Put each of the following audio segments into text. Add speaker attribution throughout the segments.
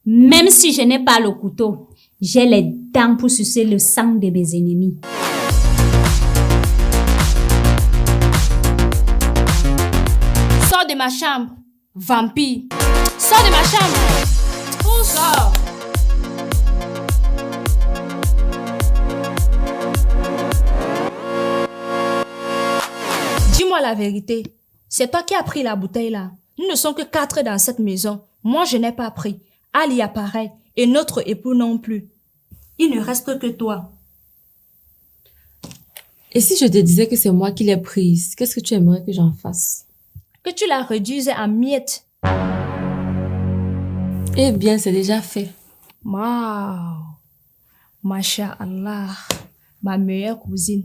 Speaker 1: Même si je n'ai pas le couteau, j'ai les dents pour sucer le sang de mes ennemis.
Speaker 2: Sors de ma chambre, vampire. Sors de ma chambre. Où sors? Dis-moi la vérité. C'est toi qui as pris la bouteille là. Nous ne sommes que 4 dans cette maison. Moi, je n'ai pas pris. Ali apparaît et notre époux non plus. Il ne reste que toi.
Speaker 3: Et si je te disais que c'est moi qui l'ai prise, qu'est-ce que tu aimerais que j'en fasse?
Speaker 2: Que tu la réduises en miettes.
Speaker 3: Eh bien, c'est déjà fait.
Speaker 2: Waouh. Masha'Allah. Ma meilleure cousine.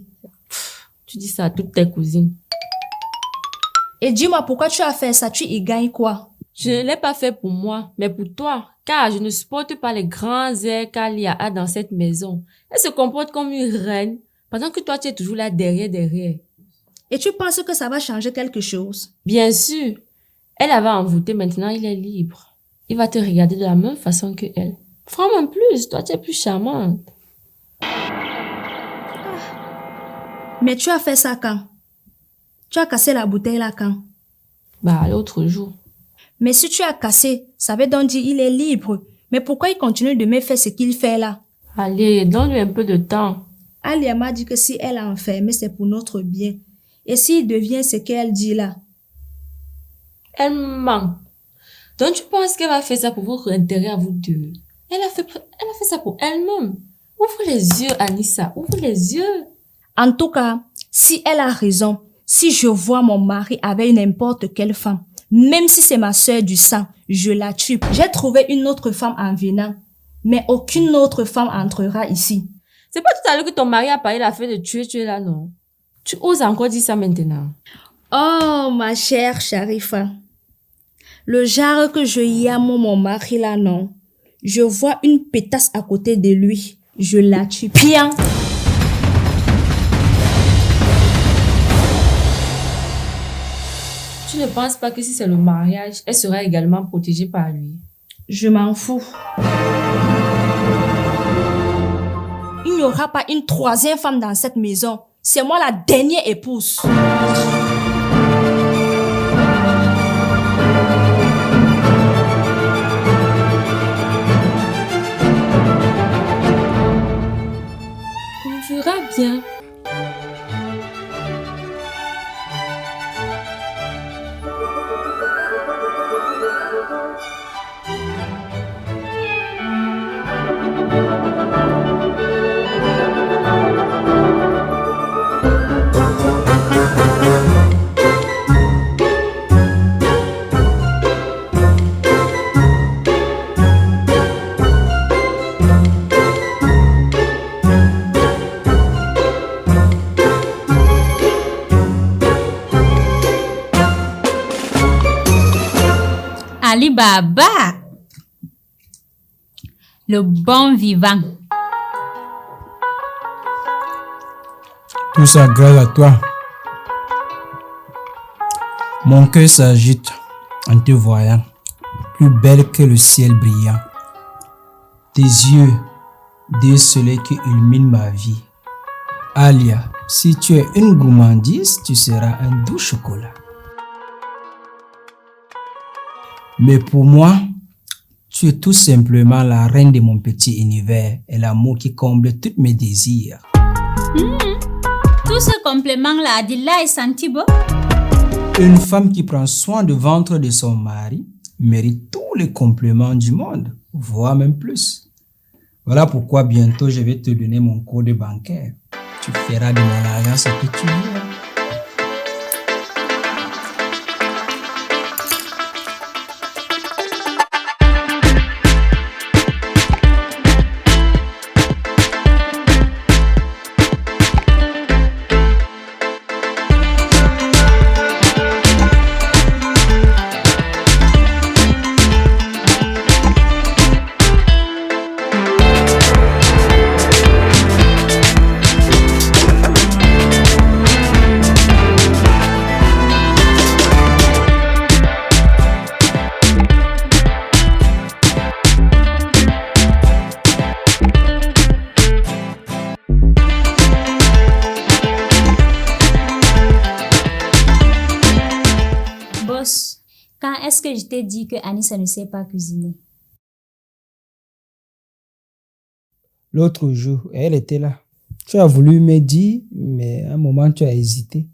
Speaker 3: Tu dis ça à toutes tes cousines.
Speaker 2: Et dis-moi pourquoi tu as fait ça, tu y gagnes quoi?
Speaker 3: Je ne l'ai pas fait pour moi, mais pour toi, car je ne supporte pas les grands airs qu'Alia a dans cette maison. Elle se comporte comme une reine, pendant que toi tu es toujours là derrière.
Speaker 2: Et tu penses que ça va changer quelque chose?
Speaker 3: Bien sûr. Elle avait envoûté, maintenant il est libre. Il va te regarder de la même façon que elle. Franchement, en plus, toi tu es plus charmante.
Speaker 2: Mais tu as fait ça quand? Tu as cassé la bouteille là quand?
Speaker 3: Bah, l'autre jour.
Speaker 2: Mais si tu as cassé, ça veut donc dire il est libre. Mais pourquoi il continue de me faire ce qu'il fait là?
Speaker 3: Allez, donne-lui un peu de temps.
Speaker 2: Alia m'a dit que si elle a enfermé, c'est pour notre bien. Et s'il devient ce qu'elle dit là?
Speaker 3: Elle ment. Donc tu penses qu'elle va faire ça pour votre intérêt à vous deux? Elle a fait ça pour elle-même. Ouvre les yeux, Anissa. Ouvre les yeux.
Speaker 2: En tout cas, si elle a raison, si je vois mon mari avec n'importe quelle femme, même si c'est ma sœur du sang, je la tue. J'ai trouvé une autre femme en venant, mais aucune autre femme entrera ici.
Speaker 3: C'est pas tout à l'heure que ton mari a parlé de la fait de tuer là, non? Tu oses encore dire ça maintenant?
Speaker 2: Oh, ma chère Sharifa. Le genre que je yame mon mari là, non. Je vois une pétasse à côté de lui. Je la tue. Bien.
Speaker 3: Tu ne penses pas que si c'est le mariage, elle sera également protégée par lui?
Speaker 2: Je m'en fous. Il n'y aura pas une troisième femme dans cette maison. C'est moi la dernière épouse.
Speaker 3: On verra bien.
Speaker 1: Ali Baba, le bon vivant.
Speaker 4: Tout ça grâce à toi. Mon cœur s'agite en te voyant, plus belle que le ciel brillant. Tes yeux, deux soleils qui illuminent ma vie. Alia, si tu es une gourmandise, tu seras un doux chocolat. Mais pour moi, tu es tout simplement la reine de mon petit univers et l'amour qui comble tous mes désirs.
Speaker 1: Tout ce complément-là, Adila et Santibo.
Speaker 4: Une femme qui prend soin du ventre de son mari mérite tous les compliments du monde, voire même plus. Voilà pourquoi bientôt je vais te donner mon code bancaire. Tu feras de mon argent ce que tu veux.
Speaker 1: est-ce que je t'ai dit que Anissa ne sait pas cuisiner?
Speaker 4: L'autre jour, elle était là. Tu as voulu me dire, mais à un moment, tu as hésité.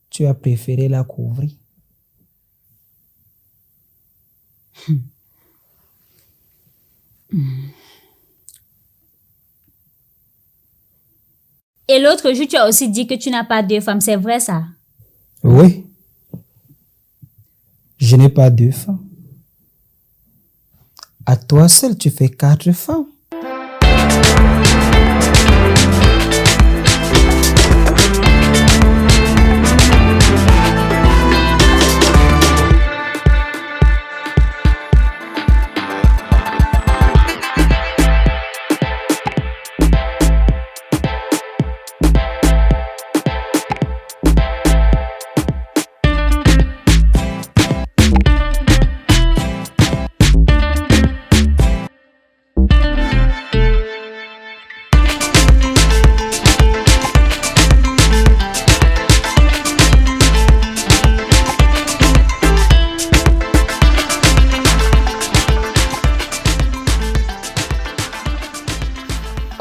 Speaker 4: Tu as préféré la couvrir.
Speaker 1: Et l'autre jour, tu as aussi dit que tu n'as pas 2 femmes. C'est vrai ça?
Speaker 4: Oui. Je n'ai pas 2 femmes. À toi seul, tu fais 4 femmes.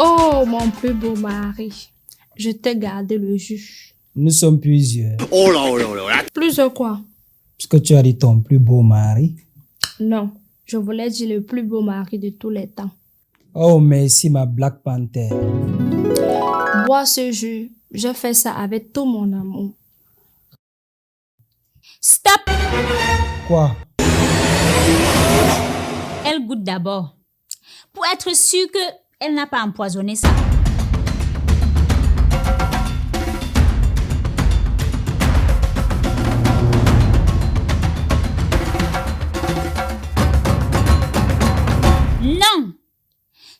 Speaker 2: Oh, mon plus beau mari, je t'ai gardé le juge.
Speaker 4: Nous sommes plusieurs.
Speaker 2: Plusieurs quoi?
Speaker 4: Puisque tu as dit ton plus beau mari.
Speaker 2: Non, je voulais dire le plus beau mari de tous les temps.
Speaker 4: Oh, merci ma Black Panther.
Speaker 2: Bois ce jus, je fais ça avec tout mon amour.
Speaker 1: Stop!
Speaker 4: Quoi?
Speaker 1: Elle goûte d'abord. Pour être sûre qu'elle n'a pas empoisonné ça. Non!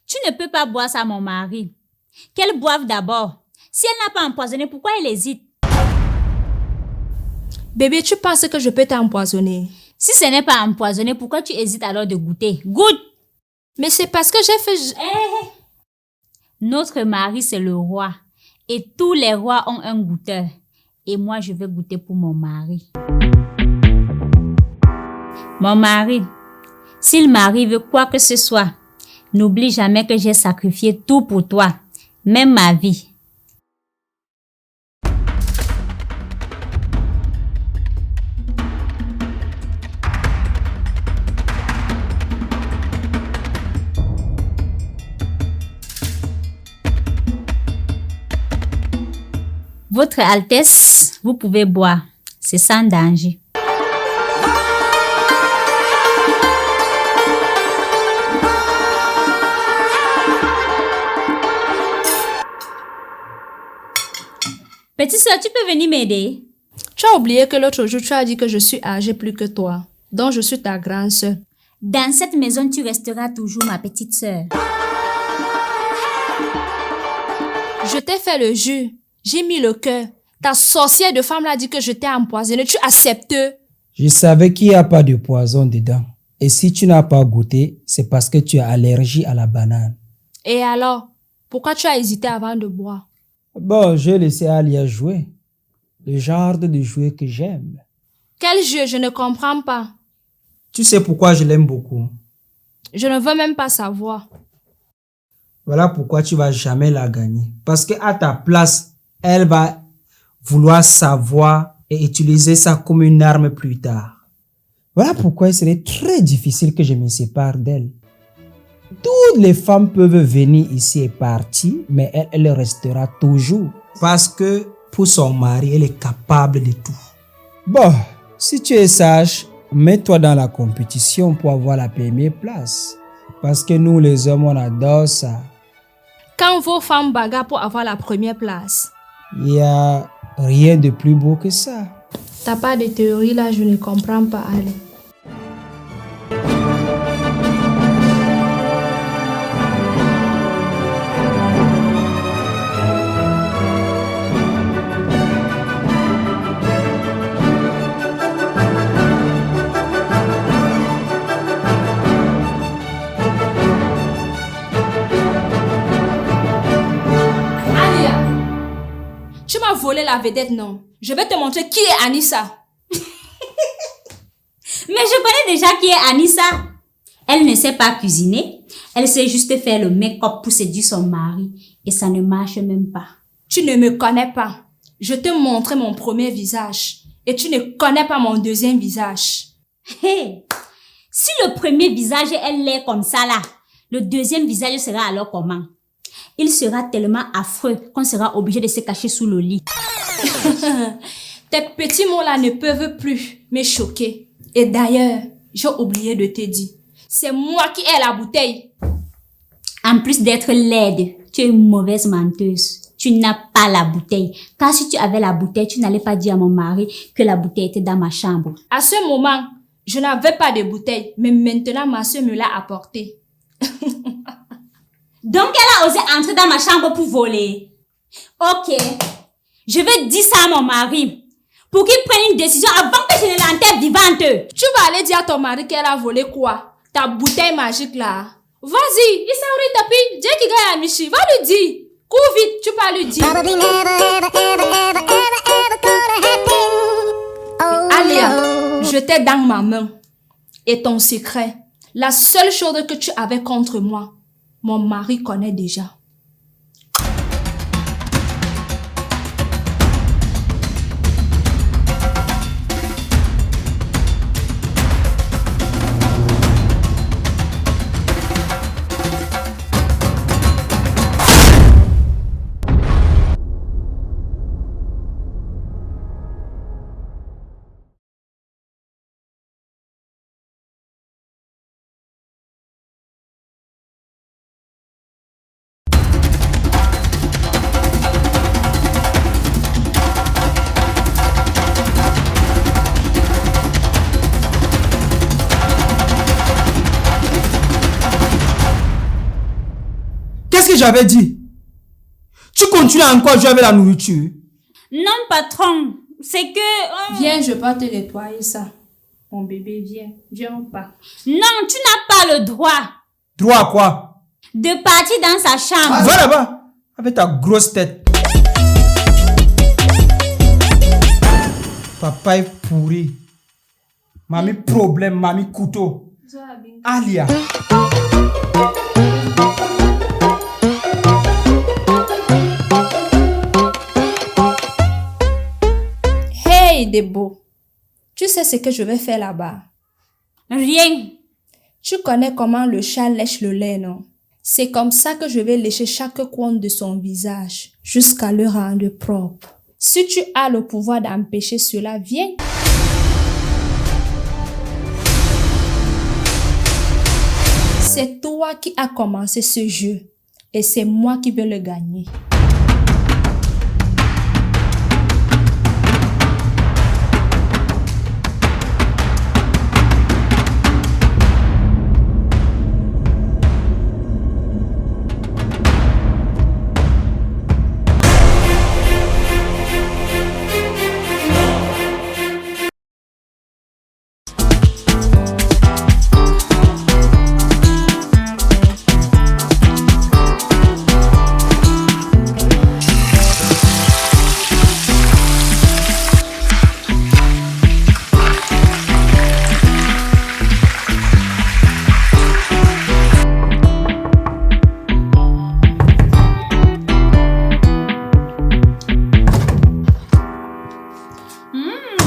Speaker 1: Tu ne peux pas boire ça, mon mari. Qu'elle boive d'abord. Si elle n'a pas empoisonné, pourquoi elle hésite?
Speaker 2: Bébé, tu penses que je peux t'empoisonner?
Speaker 1: Si ce n'est pas empoisonné, pourquoi tu hésites alors de goûter? Goûte!
Speaker 2: Mais c'est parce que j'ai fait...
Speaker 1: Notre mari, c'est le roi. Et tous les rois ont un goûteur. Et moi, je vais goûter pour mon mari. Mon mari, s'il m'arrive quoi que ce soit, n'oublie jamais que j'ai sacrifié tout pour toi, même ma vie. Votre Altesse, vous pouvez boire. C'est sans danger. Petite soeur, tu peux venir m'aider?
Speaker 2: Tu as oublié que l'autre jour, tu as dit que je suis âgée plus que toi. Donc, je suis ta grande sœur.
Speaker 1: Dans cette maison, tu resteras toujours ma petite soeur.
Speaker 2: Je t'ai fait le jus. J'ai mis le cœur. Ta sorcière de femme l'a dit que je t'ai empoisonné. Tu acceptes?
Speaker 4: Je savais qu'il n'y a pas de poison dedans. Et si tu n'as pas goûté, c'est parce que tu as allergie à la banane.
Speaker 2: Et alors? Pourquoi tu as hésité avant de boire?
Speaker 4: Bon, j'ai laissé Alia jouer. Le genre de jouet que j'aime.
Speaker 2: Quel jeu? Je ne comprends pas.
Speaker 4: Tu sais pourquoi je l'aime beaucoup?
Speaker 2: Je ne veux même pas savoir.
Speaker 4: Voilà pourquoi tu vas jamais la gagner. Parce que à ta place, elle va vouloir savoir et utiliser ça comme une arme plus tard. Voilà pourquoi il serait très difficile que je me sépare d'elle. Toutes les femmes peuvent venir ici et partir, mais elle restera toujours. Parce que pour son mari, elle est capable de tout. Bon, si tu es sage, mets-toi dans la compétition pour avoir la première place. Parce que nous, les hommes, on adore ça.
Speaker 2: Quand vos femmes bagarrent pour avoir la première place.
Speaker 4: Il n'y a rien de plus beau que ça.
Speaker 2: T'as pas de théorie là, je ne comprends pas, allez. Tu m'as volé la vedette, non? Je vais te montrer qui est Anissa.
Speaker 1: Mais je connais déjà qui est Anissa. Elle ne sait pas cuisiner. Elle sait juste faire le make-up pour séduire son mari. Et ça ne marche même pas.
Speaker 2: Tu ne me connais pas. Je te montrais mon premier visage. Et tu ne connais pas mon deuxième visage.
Speaker 1: Hey, si le premier visage est laid comme ça là, le deuxième visage sera alors comment? Il sera tellement affreux qu'on sera obligé de se cacher sous le lit.
Speaker 2: Tes petits mots là ne peuvent plus me choquer. Et d'ailleurs, j'ai oublié de te dire, c'est moi qui ai la bouteille.
Speaker 1: En plus d'être laide, tu es une mauvaise menteuse. Tu n'as pas la bouteille. Car si tu avais la bouteille, tu n'allais pas dire à mon mari que la bouteille était dans ma chambre.
Speaker 2: À ce moment, je n'avais pas de bouteille, mais maintenant ma soeur me l'a apportée.
Speaker 1: Donc elle a osé entrer dans ma chambre pour voler. Ok, je vais dire ça à mon mari pour qu'il prenne une décision avant que je ne l'enterre vivante.
Speaker 2: Tu vas aller dire à ton mari qu'elle a volé quoi? Ta bouteille magique là. Vas-y, il s'est tapis. Dis qu'il gagne à Michi. Va lui dire. Cours vite, tu vas lui dire. Alia, je t'ai dans ma main. Et ton secret, la seule chose que tu avais contre moi, mon mari connaît déjà.
Speaker 4: Qu'est-ce que j'avais dit? Tu continues encore à jouer avec la nourriture?
Speaker 1: Non, patron. C'est que...
Speaker 2: Viens, je vais te nettoyer ça. Mon bébé, viens. Viens ou pas?
Speaker 1: Non, tu n'as pas le droit
Speaker 4: Droit à quoi?
Speaker 1: de partir dans sa chambre.
Speaker 4: Va là-bas, avec ta grosse tête. Papa est pourri. Mamie problème, mamie couteau. Alia.
Speaker 2: Hey, Debo. Tu sais ce que je vais faire là-bas?
Speaker 1: Rien.
Speaker 2: Tu connais comment le chat lèche le lait, non? C'est comme ça que je vais lécher chaque coin de son visage jusqu'à le rendre propre. Si tu as le pouvoir d'empêcher cela, viens. C'est toi qui as commencé ce jeu et c'est moi qui vais le gagner.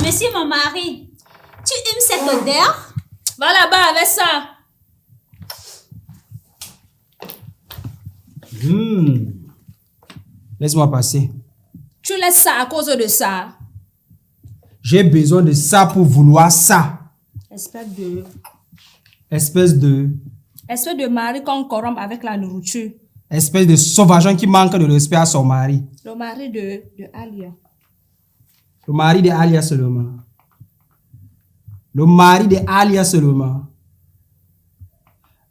Speaker 1: Monsieur mon mari, tu aimes cette odeur?
Speaker 2: Va là-bas avec ça.
Speaker 4: Laisse-moi passer.
Speaker 2: Tu laisses ça à cause de ça.
Speaker 4: J'ai besoin de ça pour vouloir ça.
Speaker 2: Espèce de
Speaker 4: Espèce de
Speaker 2: mari qu'on corrompt avec la nourriture.
Speaker 4: Espèce de sauvageon qui manque de respect à son mari.
Speaker 2: Le mari de Alia.
Speaker 4: Le mari de Alia seulement. Le mari de Alia seulement.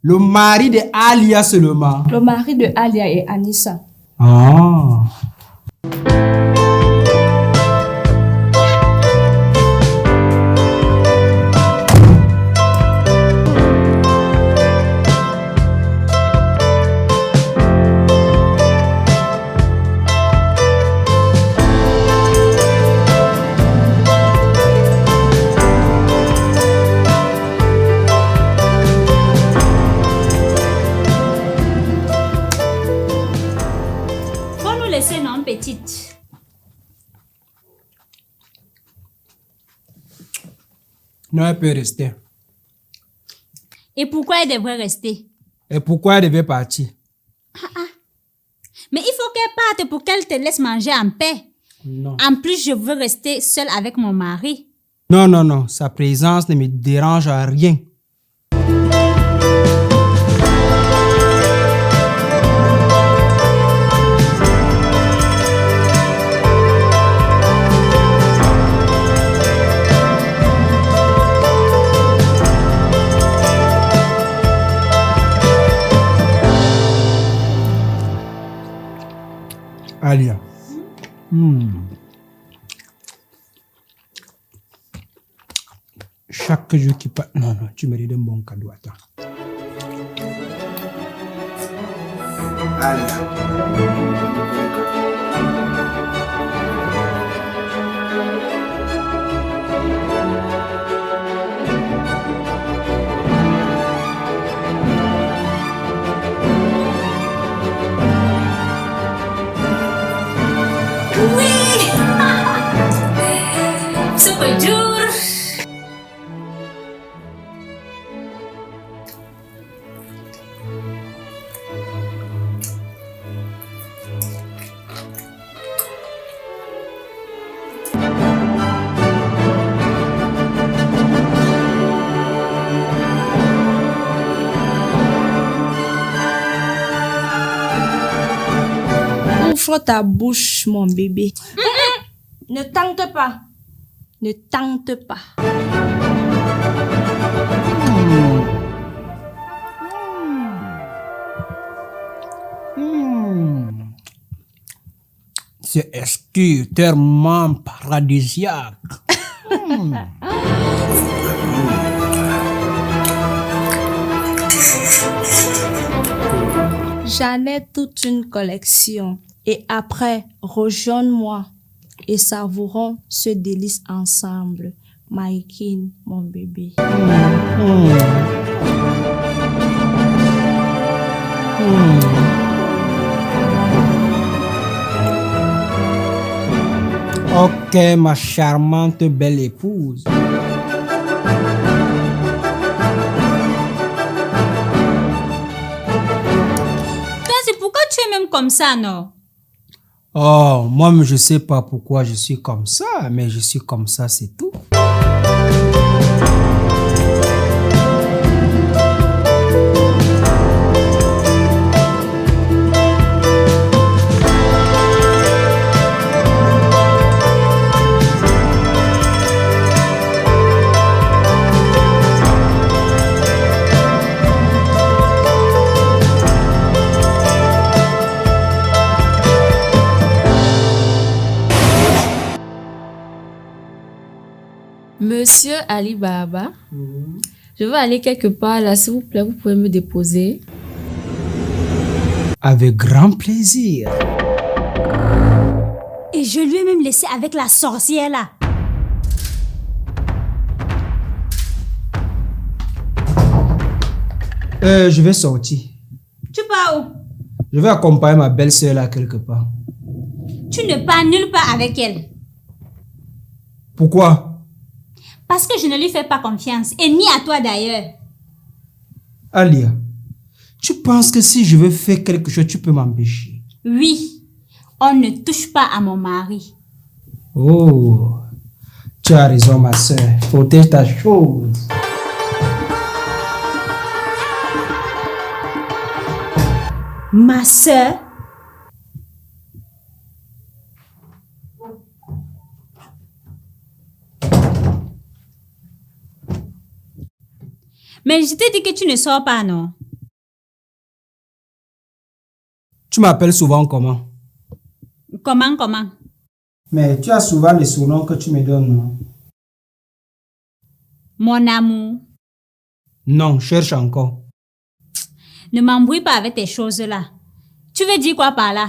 Speaker 4: Le mari de Alia seulement.
Speaker 2: Le mari de Alia et Anissa.
Speaker 4: Ah. Non, elle peut rester.
Speaker 1: Et pourquoi elle devrait rester?
Speaker 4: Et pourquoi elle devait partir?
Speaker 1: Mais il faut qu'elle parte pour qu'elle te laisse manger en paix.
Speaker 4: Non.
Speaker 1: En plus, je veux rester seule avec mon mari.
Speaker 4: Non, non, non. Sa présence ne me dérange à rien. Alia. Chaque jour qui passe... Non, non, tu mérites un bon cadeau. Attends. Alia.
Speaker 1: Super dur.
Speaker 2: Ouvre ta bouche, mon bébé. Ne tente pas. Ne tente pas.
Speaker 4: C'est extrêmement paradisiaque.
Speaker 2: J'en ai toute une collection. Et après, rejoins-moi et savourons ce délice ensemble. Maïkin, mon bébé.
Speaker 4: Ok, ma charmante belle épouse.
Speaker 1: Toi, c'est pourquoi tu es même comme ça, non?
Speaker 4: Oh, moi, je sais pas pourquoi je suis comme ça, mais je suis comme ça, c'est tout.
Speaker 3: Monsieur Ali Baba, je veux aller quelque part là, s'il vous plaît, vous pouvez me déposer.
Speaker 4: Avec grand plaisir.
Speaker 1: Et je lui ai même laissé avec la sorcière là.
Speaker 4: Je vais sortir.
Speaker 1: Tu pars où?
Speaker 4: Je vais accompagner ma belle-sœur là quelque part.
Speaker 1: Tu ne pars nulle part avec elle.
Speaker 4: Pourquoi?
Speaker 1: Parce que je ne lui fais pas confiance. Et ni à toi d'ailleurs.
Speaker 4: Alia, tu penses que si je veux faire quelque chose, tu peux m'empêcher?
Speaker 1: Oui, on ne touche pas à mon mari.
Speaker 4: Oh, tu as raison ma soeur. Protège ta chose.
Speaker 1: Ma sœur? Mais je t'ai dit que tu ne sors pas, non?
Speaker 4: Tu m'appelles souvent comment?
Speaker 1: Comment?
Speaker 4: Mais tu as souvent les surnoms que tu me donnes, non?
Speaker 1: Mon amour.
Speaker 4: Non, cherche encore.
Speaker 1: Ne m'embrouille pas avec tes choses-là. Tu veux dire quoi par là?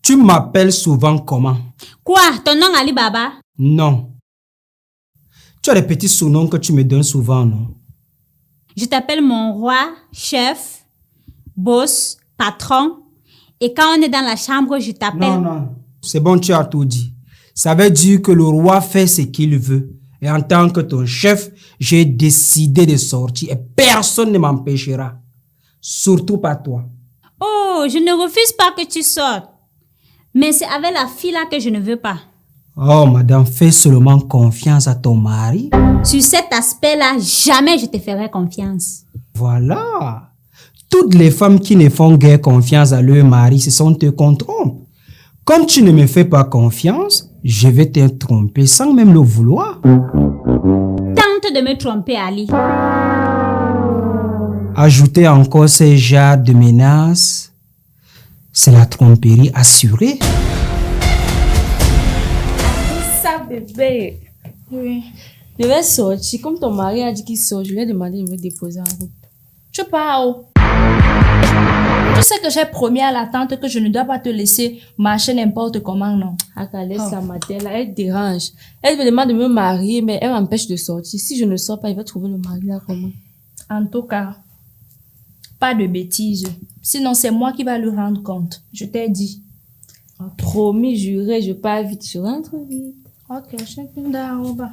Speaker 4: Tu m'appelles souvent comment?
Speaker 1: Quoi? Ton nom Ali Baba?
Speaker 4: Non. Tu as des petits surnoms que tu me donnes souvent, non?
Speaker 1: Je t'appelle mon roi, chef, boss, patron. Et quand on est dans la chambre, je t'appelle...
Speaker 4: Non. C'est bon, tu as tout dit. Ça veut dire que le roi fait ce qu'il veut Et en tant que ton chef, j'ai décidé de sortir et personne ne m'empêchera. Surtout pas toi.
Speaker 1: Oh, je ne refuse pas que tu sortes. Mais c'est avec la fille là que je ne veux pas.
Speaker 4: Oh, madame, fais seulement confiance à ton mari.
Speaker 1: Sur cet aspect-là, jamais je te ferai confiance.
Speaker 4: Voilà. Toutes les femmes qui ne font guère confiance à leur mari, ce sont eux qu'on trompe. Comme tu ne me fais pas confiance, je vais te tromper sans même le vouloir.
Speaker 1: Tente de me tromper, Ali.
Speaker 4: Ajouter encore ces genres de menaces, c'est la tromperie assurée.
Speaker 3: Ça, bébé.
Speaker 2: Oui.
Speaker 3: Je vais sortir. Comme ton mari a dit qu'il sort, je lui ai demandé de me déposer en route.
Speaker 2: Tu pars. Tu sais que j'ai promis à la tante que je ne dois pas te laisser marcher n'importe comment, non?
Speaker 3: Akale, sa matin, là, elle dérange. Elle me demande de me marier, mais elle m'empêche de sortir. Si je ne sors pas, il va trouver le mari là comment?
Speaker 2: En tout cas, pas de bêtises. Sinon, c'est moi qui va lui rendre compte. Je t'ai dit.
Speaker 3: Promis, juré, je pars vite, je rentre vite.
Speaker 2: Ok, chacun d'arroba.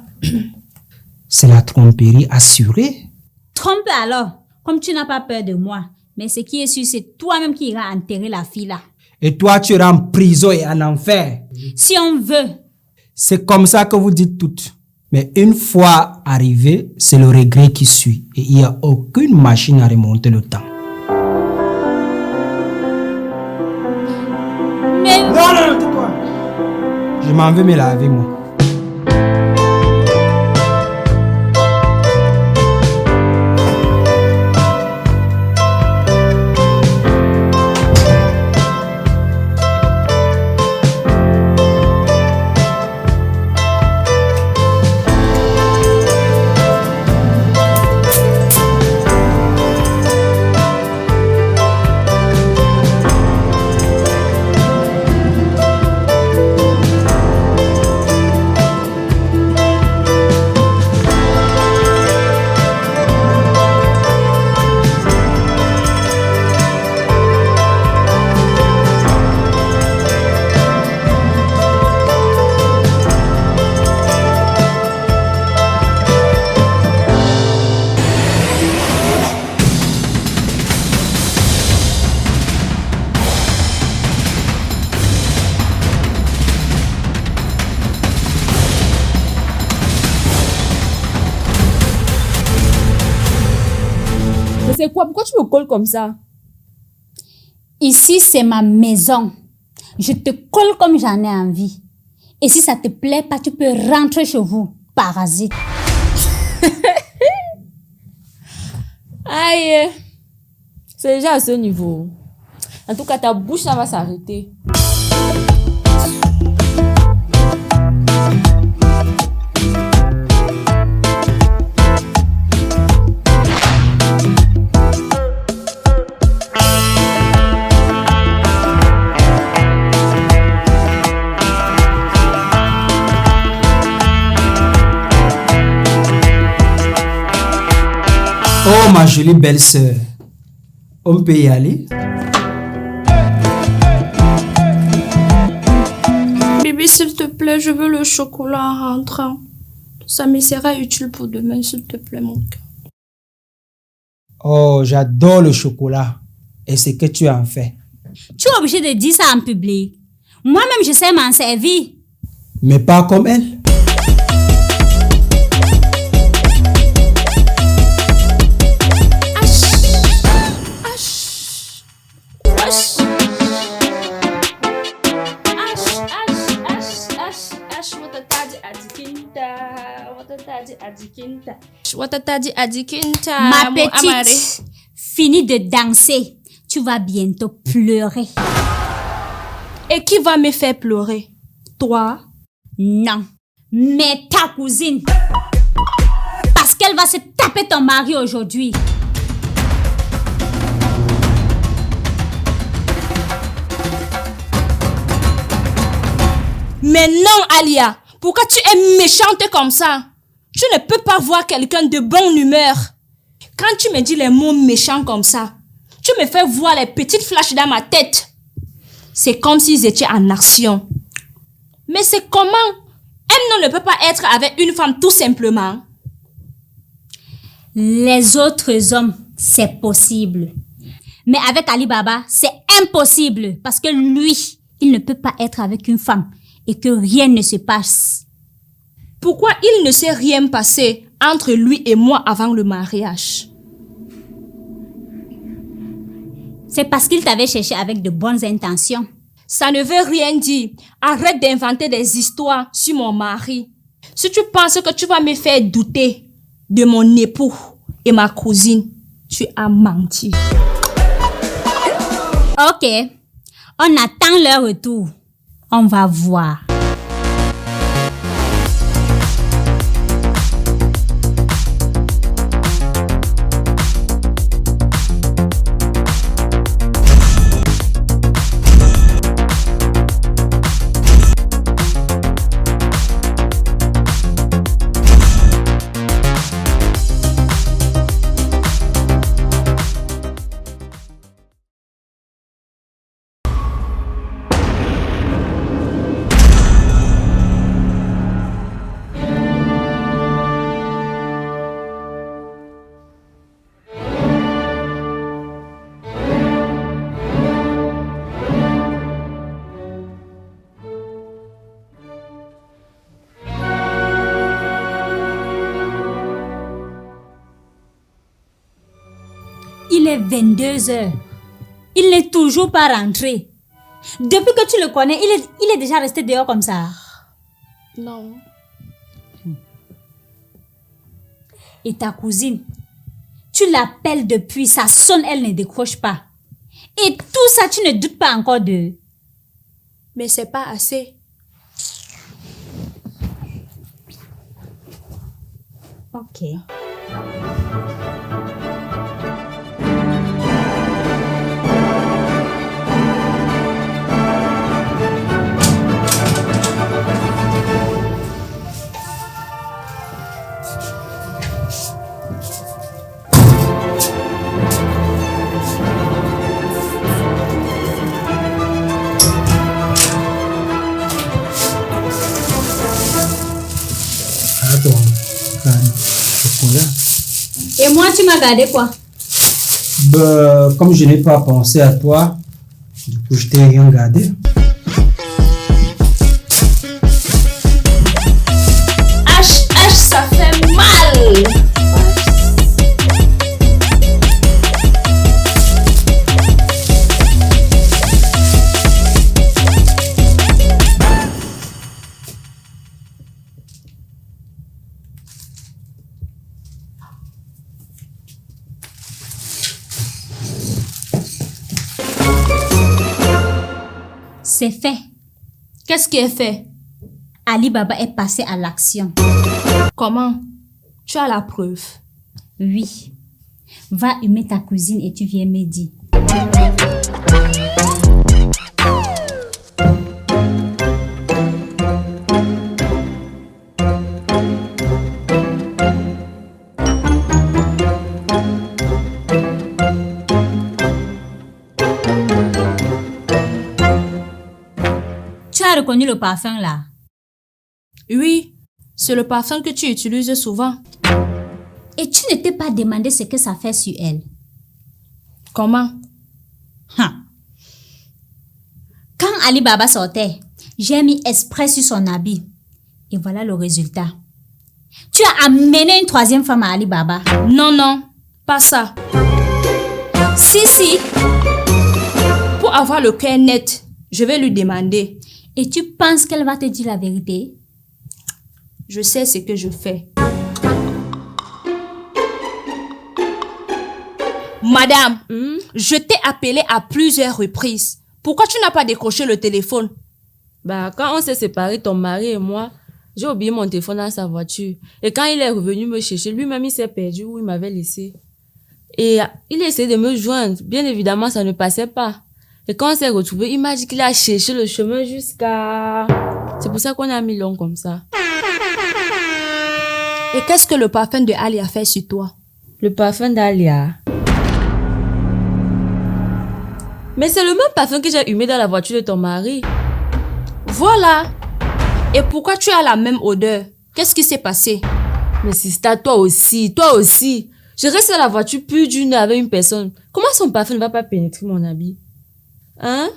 Speaker 4: C'est la tromperie assurée.
Speaker 1: Trompe alors, comme tu n'as pas peur de moi. Mais ce qui est sûr, c'est toi-même qui iras enterrer la fille là.
Speaker 4: Et toi, tu iras en prison et en enfer.
Speaker 1: Si on veut.
Speaker 4: C'est comme ça que vous dites toutes. Mais une fois arrivé, c'est le regret qui suit. Et il n'y a aucune machine à remonter le temps.
Speaker 1: Mais
Speaker 4: Non, tais-toi. Je m'en vais me laver, moi.
Speaker 3: Mais c'est quoi? Pourquoi tu me colles comme ça?
Speaker 1: ici, c'est ma maison. Je te colle comme j'en ai envie. Et si ça te plaît pas, tu peux rentrer chez vous, parasite.
Speaker 3: Aïe, c'est déjà à ce niveau. En tout cas, ta bouche, ça va s'arrêter.
Speaker 4: Oh, ma jolie belle-sœur, on peut y aller?
Speaker 2: Bibi, s'il te plaît, je veux le chocolat en rentrant. Ça me sera utile pour demain, s'il te plaît, mon cœur.
Speaker 4: Oh, j'adore le chocolat. Et ce que tu en fais.
Speaker 1: Tu es obligé de dire ça en public. Moi-même, je sais m'en servir.
Speaker 4: Mais pas comme elle.
Speaker 1: Ma petite, finis de danser. Tu vas bientôt pleurer.
Speaker 2: Et qui va me faire pleurer? Toi?
Speaker 1: Non, mais ta cousine. Parce qu'elle va se taper ton mari aujourd'hui.
Speaker 2: Mais non, Alia. Pourquoi tu es méchante comme ça? Tu ne peux pas voir quelqu'un de bonne humeur. Quand tu me dis les mots méchants comme ça, tu me fais voir les petites flashs dans ma tête. C'est comme s'ils étaient en action. Mais c'est comment? Un homme ne peut pas être avec une femme tout simplement.
Speaker 1: Les autres hommes, c'est possible. Mais avec Ali Baba, c'est impossible parce que lui, il ne peut pas être avec une femme et que rien ne se passe.
Speaker 2: Pourquoi il ne s'est rien passé entre lui et moi avant le mariage?
Speaker 1: C'est parce qu'il t'avait cherché avec de bonnes intentions.
Speaker 2: Ça ne veut rien dire. Arrête d'inventer des histoires sur mon mari. Si tu penses que tu vas me faire douter de mon époux et ma cousine, tu as menti.
Speaker 1: Ok, on attend leur retour. On va voir. Il est 22 heures. Il n'est toujours pas rentré. Depuis que tu le connais, il est déjà resté dehors comme ça.
Speaker 2: Non.
Speaker 1: Et ta cousine, tu l'appelles depuis, ça sonne, elle ne décroche pas. Et tout ça, tu ne doutes pas encore d'eux.
Speaker 2: Mais c'est pas assez.
Speaker 1: Ok. Et moi, tu m'as gardé quoi?
Speaker 4: Comme je n'ai pas pensé à toi, du coup, je t'ai rien gardé.
Speaker 2: H, ça fait mal.
Speaker 1: C'est fait.
Speaker 2: Qu'est-ce qui est fait?
Speaker 1: Ali Baba est passé à l'action.
Speaker 2: Comment? Tu as la preuve?
Speaker 1: Oui. Va humer ta cousine et tu viens me dire. Tu as reconnu le parfum là?
Speaker 2: Oui, c'est le parfum que tu utilises souvent.
Speaker 1: Et tu ne t'es pas demandé ce que ça fait sur elle?
Speaker 2: Comment?
Speaker 1: Quand Ali Baba sortait, j'ai mis exprès sur son habit. Et voilà le résultat. Tu as amené une troisième femme à Ali Baba.
Speaker 2: Non, non, pas ça. Si. Pour avoir le cœur net, je vais lui demander.
Speaker 1: Et tu penses qu'elle va te dire la vérité?
Speaker 2: Je sais ce que je fais. Madame, je t'ai appelé à plusieurs reprises. Pourquoi tu n'as pas décroché le téléphone?
Speaker 3: Quand on s'est séparés, ton mari et moi, j'ai oublié mon téléphone dans sa voiture. Et quand il est revenu me chercher, lui-même il s'est perdu où il m'avait laissé. Et il a essayé de me joindre. Bien évidemment, ça ne passait pas. Et quand on s'est retrouvés, il m'a dit qu'il a cherché le chemin jusqu'à... C'est pour ça qu'on a mis long comme ça.
Speaker 2: Et qu'est-ce que le parfum de Ali a fait sur toi?
Speaker 3: Le parfum d'Alia. Mais c'est le même parfum que j'ai humé dans la voiture de ton mari.
Speaker 2: Voilà. Et pourquoi tu as la même odeur? Qu'est-ce qui s'est passé?
Speaker 3: Mais Sista, toi aussi. Je reste à la voiture plus d'une heure avec une personne. Comment son parfum ne va pas pénétrer mon habit? Hein?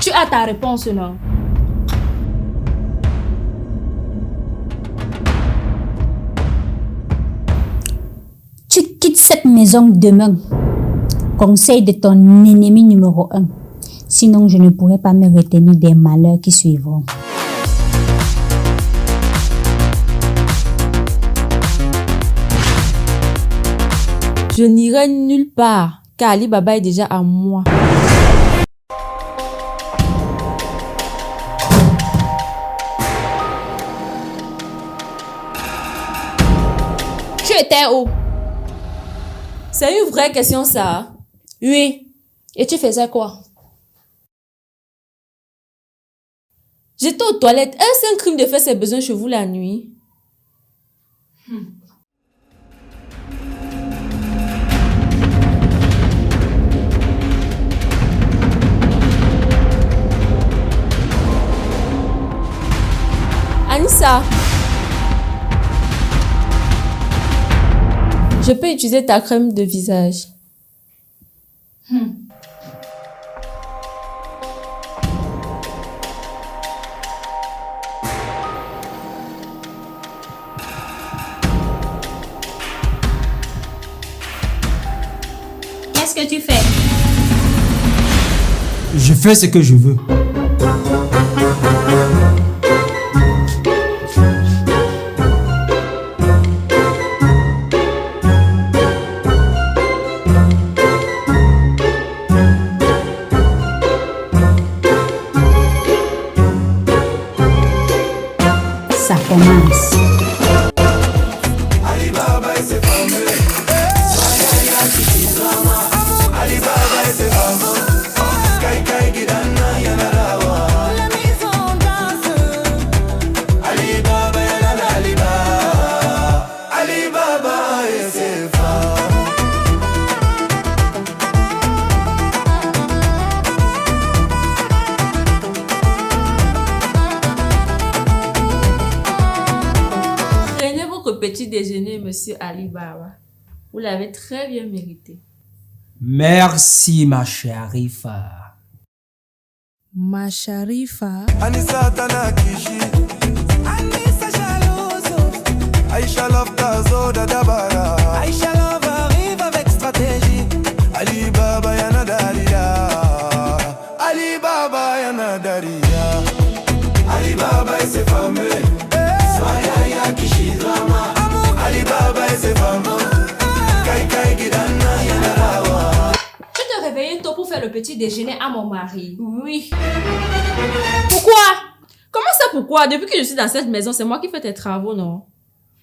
Speaker 2: Tu as ta réponse, non?
Speaker 1: Tu quittes cette maison demain. Conseil de ton ennemi numéro 1. Sinon, je ne pourrai pas me retenir des malheurs qui suivront.
Speaker 3: Je n'irai nulle part, car Ali Baba est déjà à moi.
Speaker 2: Tu étais où?
Speaker 3: C'est une vraie question, ça.
Speaker 2: Oui. Et tu faisais quoi?
Speaker 3: J'étais aux toilettes. Est-ce un crime de faire ses besoins chez vous la nuit? Anissa, je peux utiliser ta crème de visage.
Speaker 1: Qu'est-ce que tu fais?
Speaker 4: Je fais ce que je veux.
Speaker 1: Ça commence.
Speaker 3: Prenez votre petit déjeuner, monsieur Ali Baba. Vous l'avez très bien mérité.
Speaker 4: Merci, ma chérifa.
Speaker 2: Ma Sharifa.
Speaker 5: Anissa Tanakishi, Anissa Jaloso, Aïcha Love Tazo Dabara, Aïcha Love arrive avec stratégie, Ali Baba Yana Dalila, Ali Baba Yana Dalila, Ali Baba et ses fameux, Soyaya Kishi Drama, Ali Baba et ses fameux, Kai Kai Gidana Yana Rawa.
Speaker 2: Tu te réveillais tôt pour faire le petit déjeuner à mon mari.
Speaker 3: Oui.
Speaker 2: Pourquoi?
Speaker 3: Comment ça, pourquoi? Depuis que je suis dans cette maison, c'est moi qui fais tes travaux, non?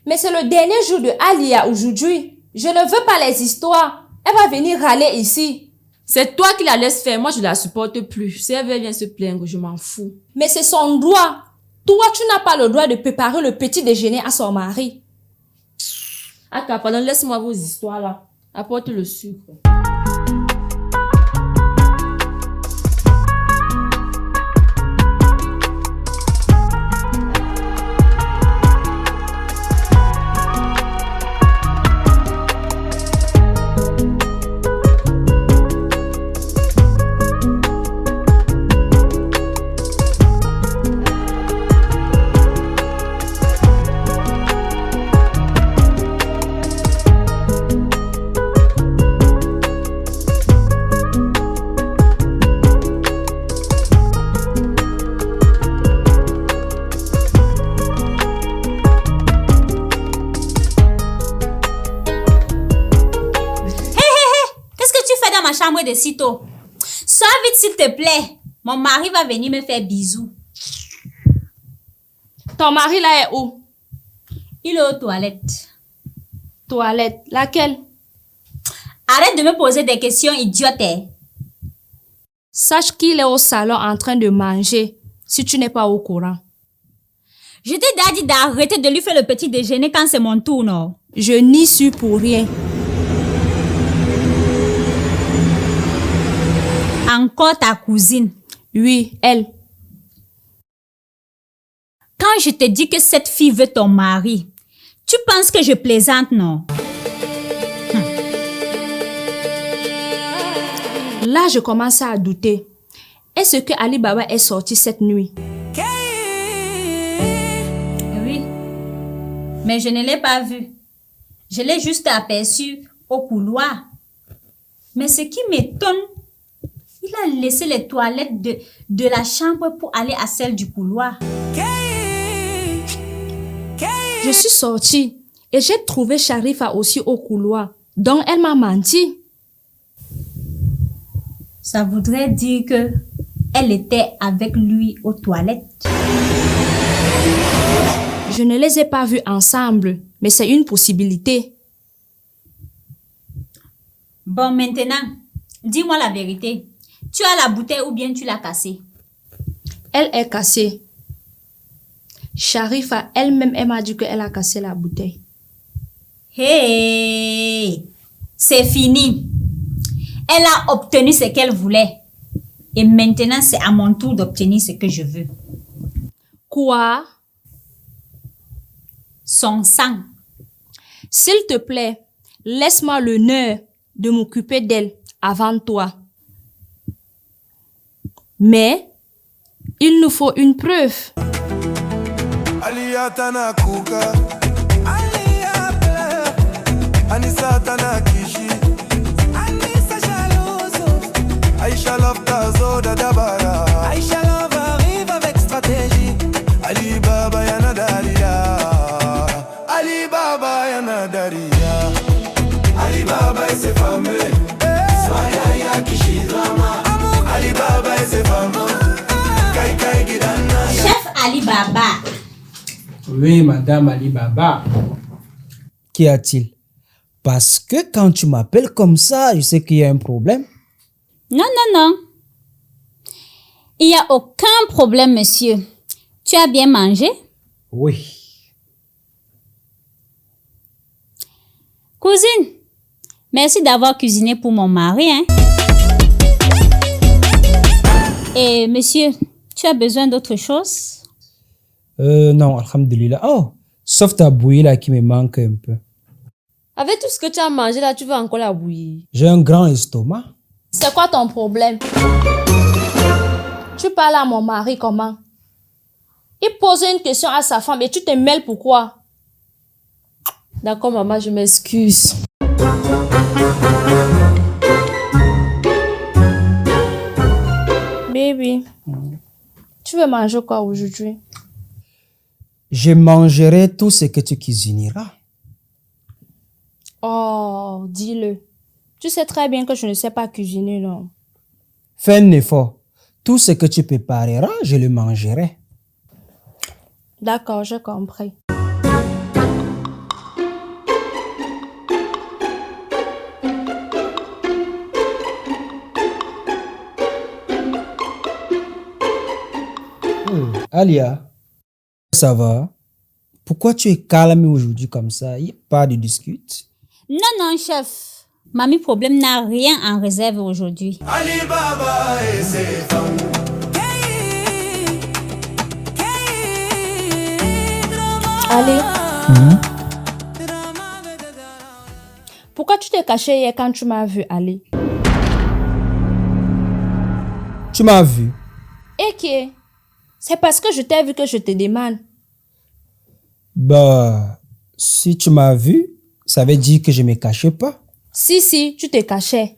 Speaker 2: Mais c'est le dernier jour de Alia aujourd'hui. Je ne veux pas les histoires. Elle va venir râler ici.
Speaker 3: C'est toi qui la laisses faire. Moi, je la supporte plus. Si elle vient se plaindre, je m'en fous.
Speaker 2: Mais c'est son droit. Toi, tu n'as pas le droit de préparer le petit déjeuner à son mari.
Speaker 3: Aka, pardon, laisse-moi vos histoires là. Apporte le sucre.
Speaker 1: Qu'est-ce que tu fais dans ma chambre de sitôt? Sors vite s'il te plaît. Mon mari va venir me faire bisous.
Speaker 2: Ton mari là est où?
Speaker 1: Il est aux toilettes.
Speaker 2: Toilette. Laquelle?
Speaker 1: Arrête de me poser des questions idiotes.
Speaker 2: Sache qu'il est au salon en train de manger. si tu n'es pas au courant.
Speaker 1: Je t'ai déjà dit d'arrêter de lui faire le petit déjeuner quand c'est mon tour, non?
Speaker 2: Je n'y suis pour rien.
Speaker 1: Encore ta cousine.
Speaker 2: Oui, elle.
Speaker 1: Quand je te dis que cette fille veut ton mari, tu penses que je plaisante, non?
Speaker 2: Là, je commence à douter. Est-ce que Ali Baba est sorti cette nuit?
Speaker 1: Oui. Mais je ne l'ai pas vu. Je l'ai juste aperçu au couloir. Mais ce qui m'étonne, il a laissé les toilettes de la chambre pour aller à celle du couloir.
Speaker 2: Je suis sortie et j'ai trouvé Sharifa aussi au couloir. Donc, elle m'a menti.
Speaker 1: Ça voudrait dire que elle était avec lui aux toilettes.
Speaker 2: Je ne les ai pas vus ensemble, mais c'est une possibilité.
Speaker 1: Bon, maintenant, dis-moi la vérité. Tu as la bouteille ou bien tu l'as cassée?
Speaker 2: Elle est cassée. Sharifa elle-même, elle m'a dit qu'elle a cassé la bouteille.
Speaker 1: Hey! C'est fini. Elle a obtenu ce qu'elle voulait. Et maintenant, c'est à mon tour d'obtenir ce que je veux.
Speaker 2: Quoi?
Speaker 1: Son sang.
Speaker 2: S'il te plaît, laisse-moi l'honneur de m'occuper d'elle avant toi. Mais, il nous faut une preuve.
Speaker 5: Aliya tana kuka, Aliya pleure, Anissa tana kishi, Anissa jalouse, Aïcha love tazo da dabara, Aïcha love arrive avec stratégie, Ali Baba yana daria, Ali Baba yana daria, Ali Baba et ses femmes, Soya ya kishi drama, Ali Baba et ses femmes, Kai Kai Gidana.
Speaker 1: Chef Ali Baba.
Speaker 4: Oui, Madame Ali Baba. Qu'y a-t-il? Parce que quand tu m'appelles comme ça, je sais qu'il y a un problème.
Speaker 1: Non, non, non. Il n'y a aucun problème, monsieur. Tu as bien mangé?
Speaker 4: Oui.
Speaker 1: Cousine, merci d'avoir cuisiné pour mon mari, hein. Et monsieur, tu as besoin d'autre chose?
Speaker 4: Non, alhamdulillah. Oh, sauf ta bouillie là qui me manque un peu.
Speaker 3: Avec tout ce que tu as mangé là, tu veux encore la bouillir.
Speaker 4: J'ai un grand estomac.
Speaker 2: C'est quoi ton problème? Tu parles à mon mari comment? Il pose une question à sa femme et tu te mêles pourquoi?
Speaker 3: D'accord, maman, je m'excuse.
Speaker 2: Baby, tu veux manger quoi aujourd'hui?
Speaker 4: Je mangerai tout ce que tu cuisineras.
Speaker 2: Oh, dis-le. Tu sais très bien que je ne sais pas cuisiner, non?
Speaker 4: Fais un effort. Tout ce que tu prépareras, je le mangerai.
Speaker 2: D'accord, j'ai compris.
Speaker 4: Alia, ça va? Pourquoi tu es calme aujourd'hui comme ça? Il n'y a pas de dispute.
Speaker 1: Non, non, chef. Mamie Problème n'a rien en réserve aujourd'hui.
Speaker 5: Ali Baba et ses femmes.
Speaker 2: Allez. Pourquoi tu t'es caché hier quand tu m'as vu aller?
Speaker 4: Tu m'as vu.
Speaker 2: Et qui? C'est parce que je t'ai vu que je te demande.
Speaker 4: Bah, si tu m'as vu, ça veut dire que je ne me cachais pas.
Speaker 2: Si, tu te cachais.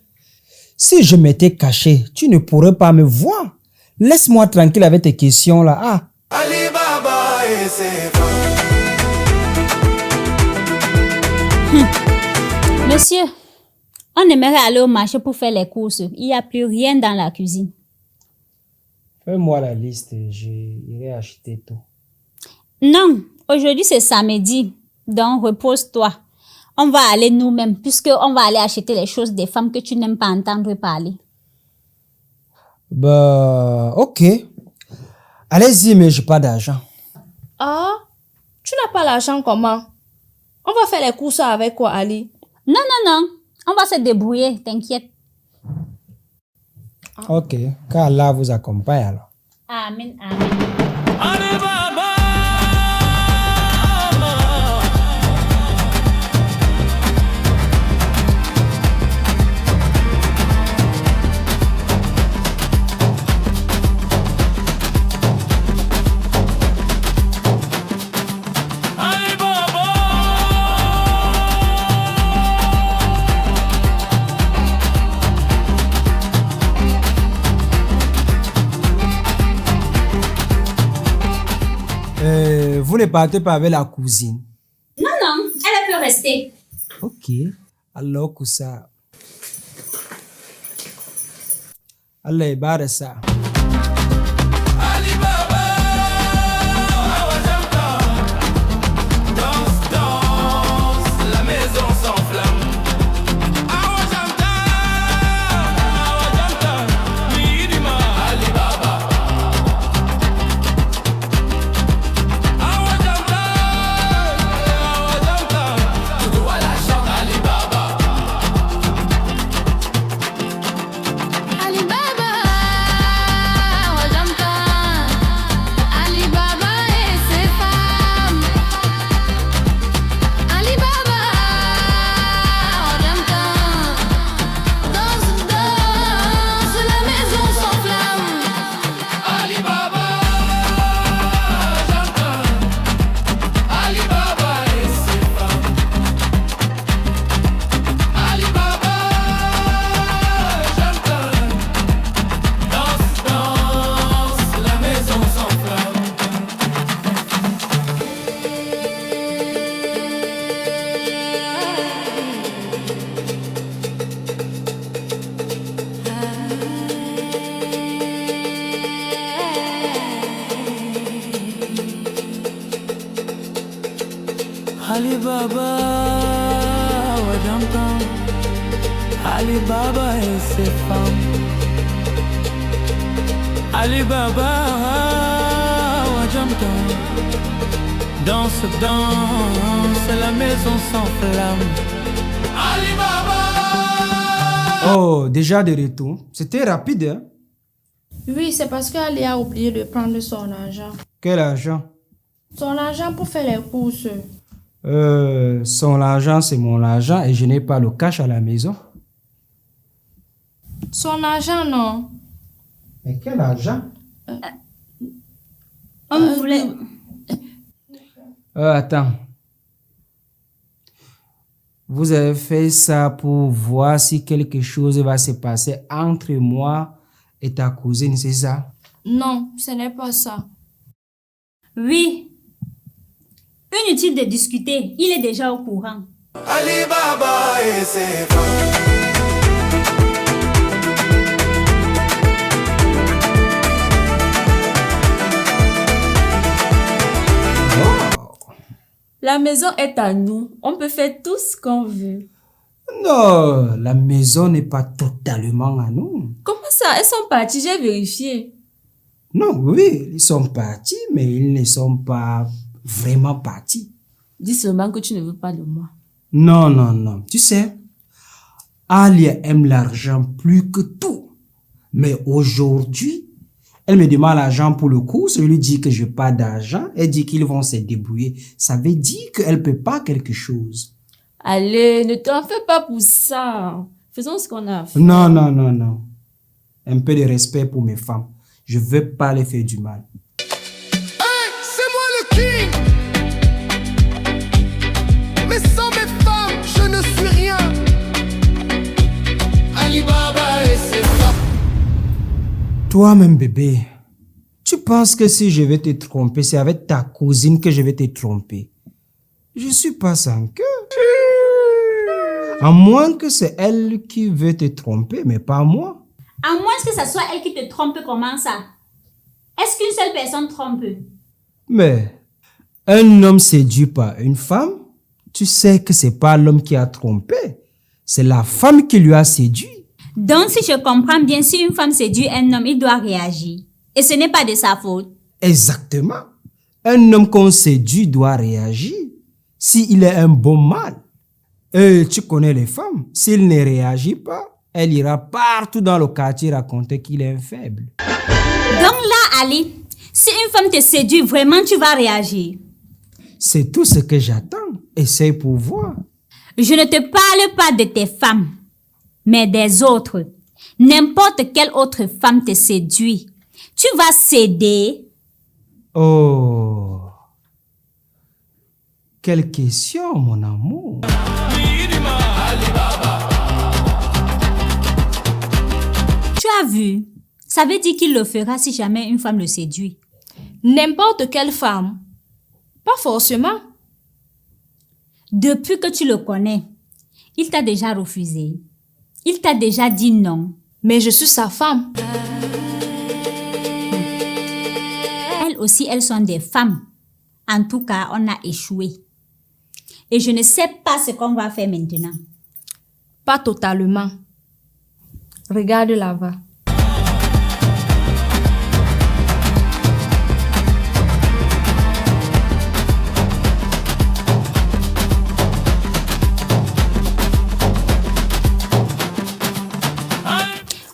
Speaker 4: Si je m'étais caché, tu ne pourrais pas me voir. Laisse-moi tranquille avec tes questions là. Ah.
Speaker 5: Ali Baba et ses femmes.
Speaker 1: Monsieur, on aimerait aller au marché pour faire les courses. Il n'y a plus rien dans la cuisine.
Speaker 4: Fais-moi la liste, j'irai acheter tout.
Speaker 1: Non, aujourd'hui c'est samedi. Donc repose-toi. On va aller nous-mêmes puisqu'on va aller acheter les choses des femmes que tu n'aimes pas entendre parler.
Speaker 4: Bah, ok. Allez-y, mais je n'ai pas d'argent.
Speaker 2: Ah, tu n'as pas l'argent comment? On va faire les courses avec quoi, Ali?
Speaker 1: Non, on va se débrouiller, t'inquiète.
Speaker 4: Ok, qu'Allah vous accompagne alors.
Speaker 1: Amen.
Speaker 5: Ali Baba.
Speaker 4: Vous ne partez pas avec la cousine.
Speaker 1: Non, elle peut rester.
Speaker 4: Ok. Alors que ça. Allah barre ça.
Speaker 5: Ali Baba. Danse, danse, la maison s'enflamme. Awajanta, Midima. Ali Baba. Awajanta, tout à la chante Ali Baba.
Speaker 6: Ali Baba, Wajamta, Ali Baba et ses femmes. Ali Baba, Wajamta, danse, danse, la maison s'enflamme.
Speaker 5: Ali Baba, j'entends. Ali Baba et ses femmes. Ali Baba, j'entends. Danse, danse, la maison s'enflamme. Ali Baba, ouais, j'entends. Ali Baba et ses femmes. Ali Baba, ouais, j'entends. Danse, danse, la maison s'enflamme. Ali Baba.
Speaker 4: Oh, déjà de retour. C'était rapide, hein?
Speaker 2: Oui, c'est parce qu'Ali a oublié de prendre son argent.
Speaker 4: Quel argent?
Speaker 2: Son argent pour faire les courses.
Speaker 4: Son argent, c'est mon argent et je n'ai pas le cash à la maison.
Speaker 2: Son argent, non.
Speaker 4: Mais quel argent?
Speaker 1: On voulait...
Speaker 4: Attends. Vous avez fait ça pour voir si quelque chose va se passer entre moi et ta cousine, c'est ça?
Speaker 2: Non, ce n'est pas ça.
Speaker 1: Oui. Inutile de discuter, il est déjà au courant.
Speaker 5: Ali Baba et ses femmes.
Speaker 3: La maison est à nous. On peut faire tout ce qu'on veut.
Speaker 4: Non, la maison n'est pas totalement à nous.
Speaker 3: Comment ça? Elles sont parties, j'ai vérifié.
Speaker 4: Non, oui, ils sont partis, mais ils ne sont pas vraiment partis.
Speaker 3: Dis seulement que tu ne veux pas de moi.
Speaker 4: Non. Tu sais, Alia aime l'argent plus que tout. Mais aujourd'hui, elle me demande l'argent pour le cours. Je lui dis que je n'ai pas d'argent. Elle dit qu'ils vont se débrouiller. Ça veut dire qu'elle ne peut pas quelque chose.
Speaker 3: Allez, ne t'en fais pas pour ça. Faisons ce qu'on a à faire.
Speaker 4: Non. Un peu de respect pour mes femmes. Je ne veux pas les faire du mal.
Speaker 5: Hey, c'est moi le king. Mais sans mes femmes, je ne suis rien. Ali Baba et ses femmes.
Speaker 4: Toi-même, bébé, tu penses que si je vais te tromper, c'est avec ta cousine que je vais te tromper? Je suis pas sans cœur. À moins que c'est elle qui veut te tromper, mais pas moi.
Speaker 1: À moins que ce soit elle qui te trompe, comment ça? Est-ce qu'une seule personne trompe?
Speaker 4: Mais un homme séduit par une femme, tu sais que c'est pas l'homme qui a trompé, c'est la femme qui lui a séduit.
Speaker 1: Donc, si je comprends bien, si une femme séduit un homme, il doit réagir. Et ce n'est pas de sa faute.
Speaker 4: Exactement. Un homme qu'on séduit doit réagir s'il est un bon mâle. Et tu connais les femmes, s'il ne réagit pas, elle ira partout dans le quartier raconter qu'il est un faible.
Speaker 1: Donc là, Ali, si une femme te séduit, vraiment tu vas réagir.
Speaker 4: C'est tout ce que j'attends. Essaye pour voir.
Speaker 1: Je ne te parle pas de tes femmes, mais des autres. N'importe quelle autre femme te séduit. Tu vas céder.
Speaker 4: Oh, quelle question, mon amour.
Speaker 1: Tu as vu? Ça veut dire qu'il le fera si jamais une femme le séduit.
Speaker 2: N'importe quelle femme. Pas forcément.
Speaker 1: Depuis que tu le connais, il t'a déjà refusé. Il t'a déjà dit non.
Speaker 2: Mais je suis sa femme.
Speaker 1: Elles aussi, elles sont des femmes. En tout cas, on a échoué. Et je ne sais pas ce qu'on va faire maintenant.
Speaker 2: Pas totalement. Regarde là-bas.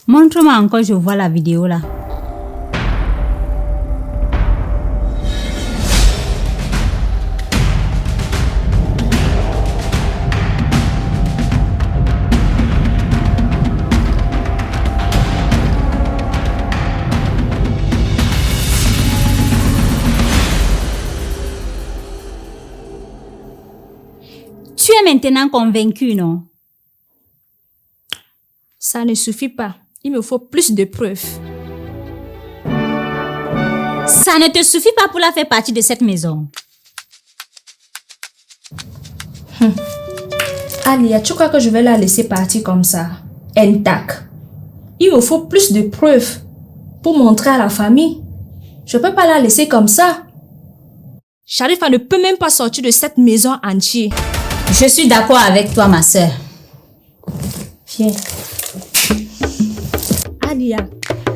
Speaker 1: Montre-moi encore, je vois la vidéo là. Tu es maintenant convaincu, non?
Speaker 2: Ça ne suffit pas. Il me faut plus de preuves.
Speaker 1: Ça ne te suffit pas pour la faire partie de cette maison.
Speaker 2: Alia, tu crois que je vais la laisser partir comme ça? Intacte. Il me faut plus de preuves pour montrer à la famille. Je ne peux pas la laisser comme ça. Sharifa ne peut même pas sortir de cette maison entière.
Speaker 1: Je suis d'accord avec toi, ma sœur.
Speaker 2: Viens. Alia,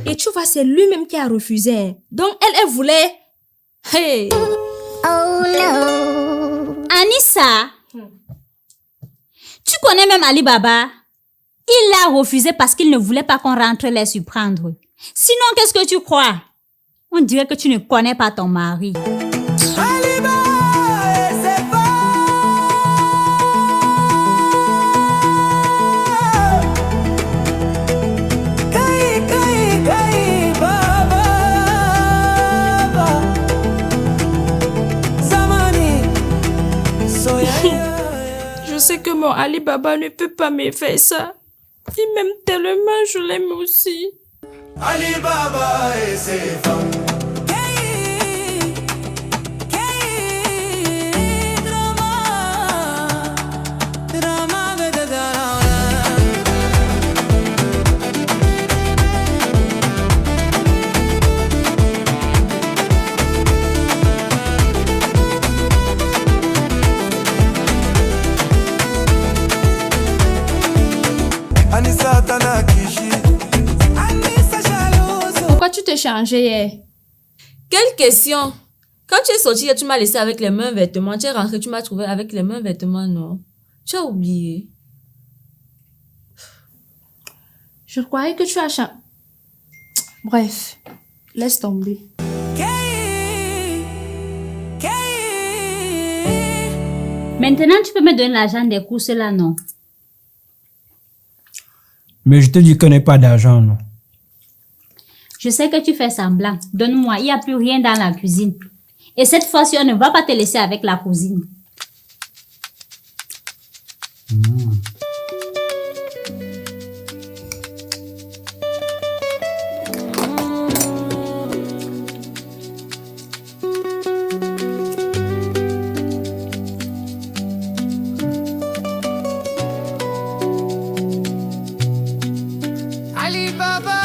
Speaker 2: et tu vois, c'est lui-même qui a refusé. Hein. Donc, elle voulait... Hey!
Speaker 1: Anissa, tu connais même Ali Baba? Il l'a refusé parce qu'il ne voulait pas qu'on rentre les surprendre. Sinon, qu'est-ce que tu crois? On dirait que tu ne connais pas ton mari.
Speaker 2: Je sais que mon Ali Baba ne peut pas me faire ça. Il m'aime tellement, je l'aime aussi.
Speaker 5: Ali Baba et ses femmes.
Speaker 2: Pourquoi tu t'es changé hier?
Speaker 3: Quelle question? Quand tu es sorti, tu m'as laissé avec les mêmes vêtements. Tu es rentré, tu m'as trouvé avec les mêmes vêtements, non? Tu as oublié.
Speaker 2: Je croyais que tu as changé. Bref, laisse tomber.
Speaker 1: Maintenant, tu peux me donner l'argent des courses là, non?
Speaker 4: Mais je te dis que je n'ai pas d'argent, non.
Speaker 1: Je sais que tu fais semblant. Donne-moi, il n'y a plus rien dans la cuisine. Et cette fois-ci, on ne va pas te laisser avec la cousine.
Speaker 5: Ali Baba.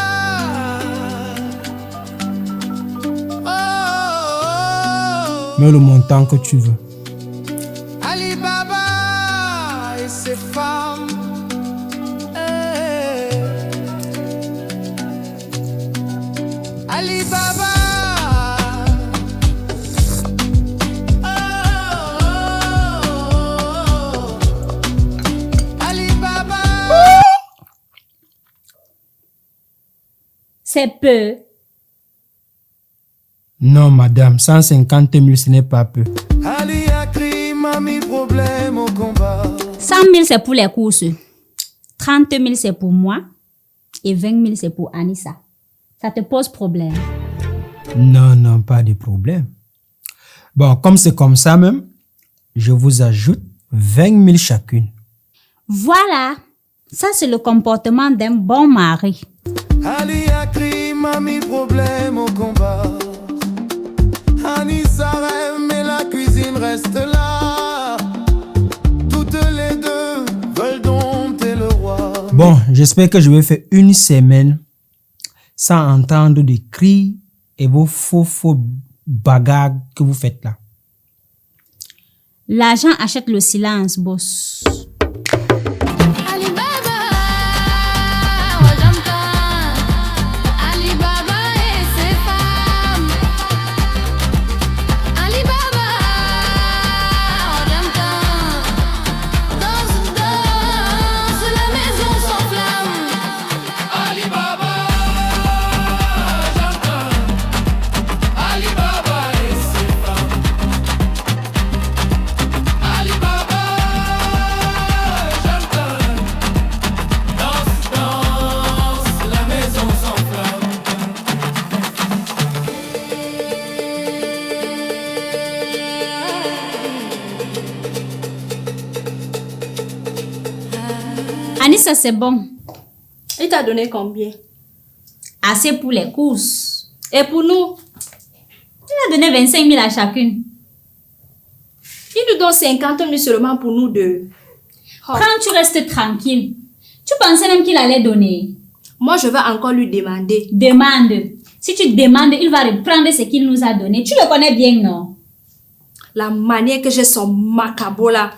Speaker 4: Mets le montant que tu veux.
Speaker 5: Ali Baba et ses femmes. Ali Baba.
Speaker 1: C'est peu.
Speaker 4: Non, madame, 150 000, ce n'est pas peu.
Speaker 5: Ali a crié, mami, problème au combat.
Speaker 1: 100 000, c'est pour les courses. 30 000, c'est pour moi. Et 20 000, c'est pour Anissa. Ça te pose problème.
Speaker 4: Non, non, pas de problème. Bon, comme c'est comme ça même, je vous ajoute 20 000 chacune.
Speaker 1: Voilà. Ça, c'est le comportement d'un bon mari.
Speaker 5: Ali a crié, mami, problème au combat. Anissa rêve, mais la cuisine reste là. Toutes les deux veulent dompter le roi.
Speaker 4: Bon, j'espère que je vais faire une semaine sans entendre des cris et vos faux bagarres que vous faites là.
Speaker 1: L'argent achète le silence, boss.
Speaker 6: Ali Baba, oh j'entends. Ali Baba et ses femmes. Ali Baba, oh j'entends. Danse, la maison s'enflamme. Ali Baba, j'entends. Ali Baba et ses femmes. Ali Baba, j'entends. Danse, la maison s'enflamme.
Speaker 1: Anissa, c'est bon.
Speaker 2: Il t'a donné combien?
Speaker 1: Assez pour les courses.
Speaker 2: Et pour nous,
Speaker 1: Il a donné 25 000 à chacune.
Speaker 2: il nous donne 50 000 seulement pour nous deux. Oh.
Speaker 1: Quand tu restes tranquille, tu pensais même qu'il allait donner.
Speaker 2: Moi, je vais encore lui demander.
Speaker 1: Demande. Si tu demandes, il va reprendre ce qu'il nous a donné. Tu le connais bien, non?
Speaker 2: La manière que j'ai son macabo là,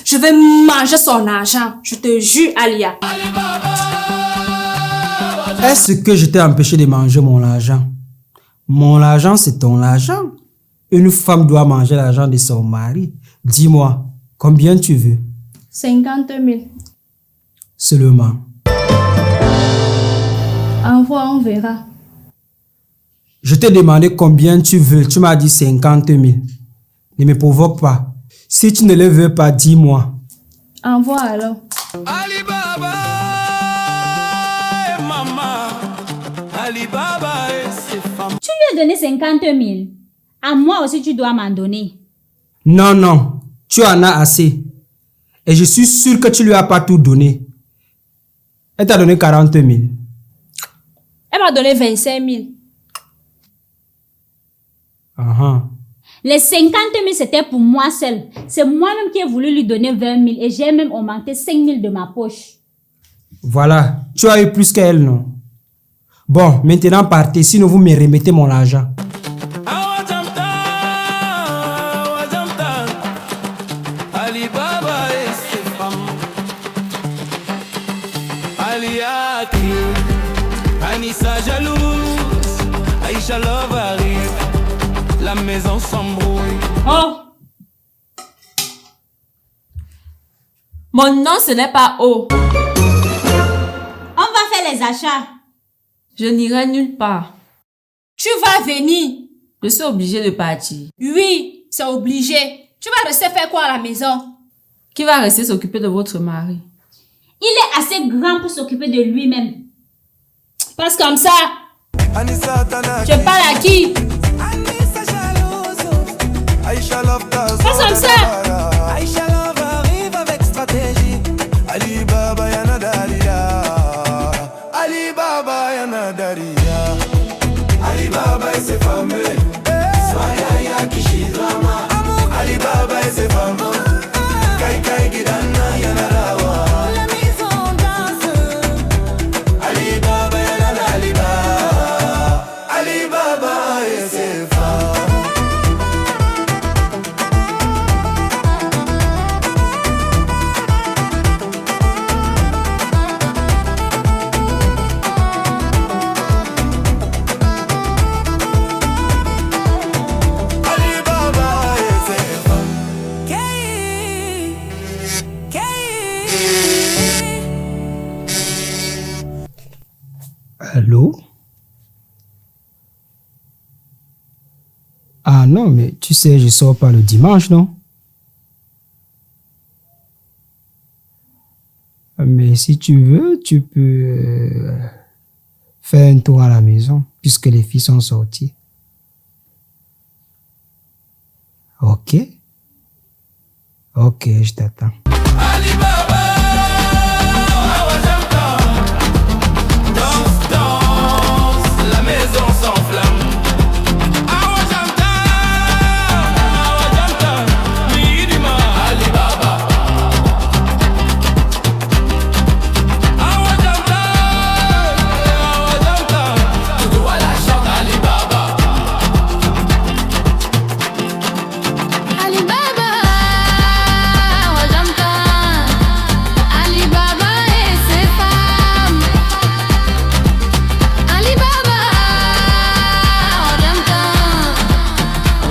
Speaker 2: je vais manger son argent. Je te jure, Alia.
Speaker 4: Est-ce que je t'ai empêché de manger mon argent? Mon argent, c'est ton argent. Une femme doit manger l'argent de son mari. Dis-moi, combien tu veux?
Speaker 2: 50 000.
Speaker 4: Seulement.
Speaker 2: Envoie, on verra.
Speaker 4: Je t'ai demandé combien tu veux. Tu m'as dit 50 000. Ne me provoque pas. Si tu ne le veux pas, dis-moi.
Speaker 2: Envoie alors.
Speaker 5: Ali Baba et maman. Ali Baba et ses femmes.
Speaker 1: Tu lui as donné 50 000. À moi aussi, tu dois m'en donner.
Speaker 4: Non, non. Tu en as assez. Et je suis sûr que tu lui as pas tout donné. Elle t'a donné 40 000.
Speaker 2: Elle m'a donné 25 000.
Speaker 4: Ah.
Speaker 1: Les 50 000, c'était pour moi seul. C'est moi-même qui ai voulu lui donner 20 000 et j'ai même augmenté 5 000 de ma poche.
Speaker 4: Voilà. Tu as eu plus qu'elle, non? Bon, maintenant partez, sinon vous me remettez mon argent.
Speaker 5: Ali Baba et ses femmes. Ali a crié, Anissa jalouse, Aïcha love arrive, la maison s'embrouille.
Speaker 3: Oh! Mon nom, ce n'est pas O.
Speaker 1: On va faire les achats.
Speaker 3: Je n'irai nulle part.
Speaker 2: Tu vas venir.
Speaker 3: Je suis obligée de partir.
Speaker 2: Oui, c'est obligé. Tu vas rester faire quoi à la maison?
Speaker 3: Qui va rester s'occuper de votre mari?
Speaker 1: Il est assez grand pour s'occuper de lui-même.
Speaker 2: Passe comme ça.
Speaker 5: Anissa Tana,
Speaker 2: Je parle à qui?
Speaker 5: Anissa jalouse, Aïcha love ta
Speaker 2: Passe comme ça.
Speaker 5: Aïcha love arrive avec stratégie. Ali Baba yana daria. Ali Baba yana daria. Ali Baba et ses femmes. Soya ya kishi drama. Ali Baba et ses femmes. Kai kai gidana yana rawa. La maison danse. Ali Baba yana daliba. Ali Baba et ses femmes. Ali Baba et ses femmes.
Speaker 4: Allô? Ah non, mais tu sais, je sors pas le dimanche, non? Mais si tu veux, tu peux faire un tour à la maison, puisque les filles sont sorties. Ok? Ok, je t'attends.
Speaker 6: Alibaba, Awajanta. Danse, danse, la maison s'enflamme. Awajanta, Awajanta, Midima. Alibaba. Awajanta, Awajanta. Tout à la chante Alibaba.
Speaker 7: Alibaba, Awajanta, Alibaba et ses femmes. Alibaba, Awajanta,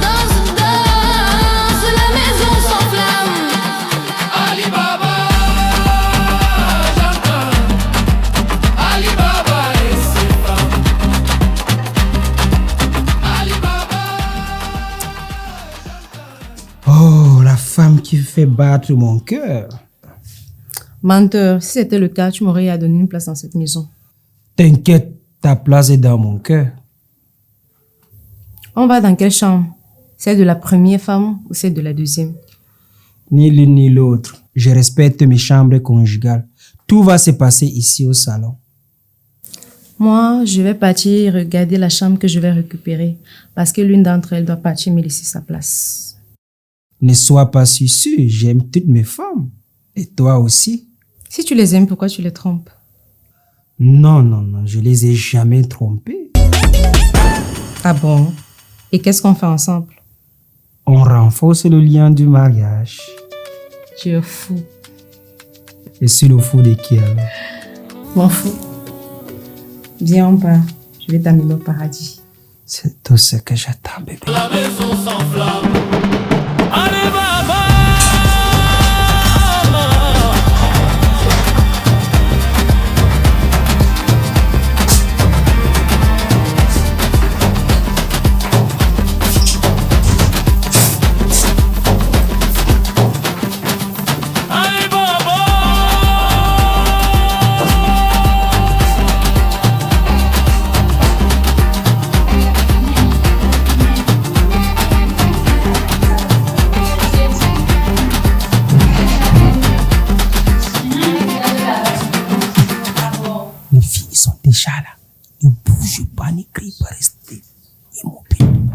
Speaker 7: danse, danse, la maison s'enflamme.
Speaker 6: Alibaba, j'entends. Alibaba et ses femmes. Alibaba.
Speaker 4: Oh, la femme qui fait battre mon cœur.
Speaker 2: Menteur, si c'était le cas, tu m'aurais donné une place dans cette maison.
Speaker 4: T'inquiète, ta place est dans mon cœur.
Speaker 2: On va dans quelle chambre? Celle de la première femme ou celle de la deuxième?
Speaker 4: Ni l'une ni l'autre. Je respecte mes chambres conjugales. Tout va se passer ici au salon.
Speaker 2: Moi, je vais partir regarder la chambre que je vais récupérer parce que l'une d'entre elles doit partir me laisser sa place.
Speaker 4: Ne sois pas sûr, j'aime toutes mes femmes. Et toi aussi?
Speaker 2: Si tu les aimes, pourquoi tu les trompes?
Speaker 4: Non, non, non, je les ai jamais trompées.
Speaker 2: Ah bon? Et qu'est-ce qu'on fait ensemble?
Speaker 4: On renforce le lien du mariage.
Speaker 2: Tu es fou.
Speaker 4: Je suis le fou de qui alors?
Speaker 2: M'en fous. Viens, on part. Je vais t'amener au paradis.
Speaker 4: C'est tout ce que j'attends, bébé.
Speaker 6: La maison s'enflamme. Alibaba.
Speaker 4: Les filles sont déjà là. Ne bouge pas, ne crie pas, restez immobile.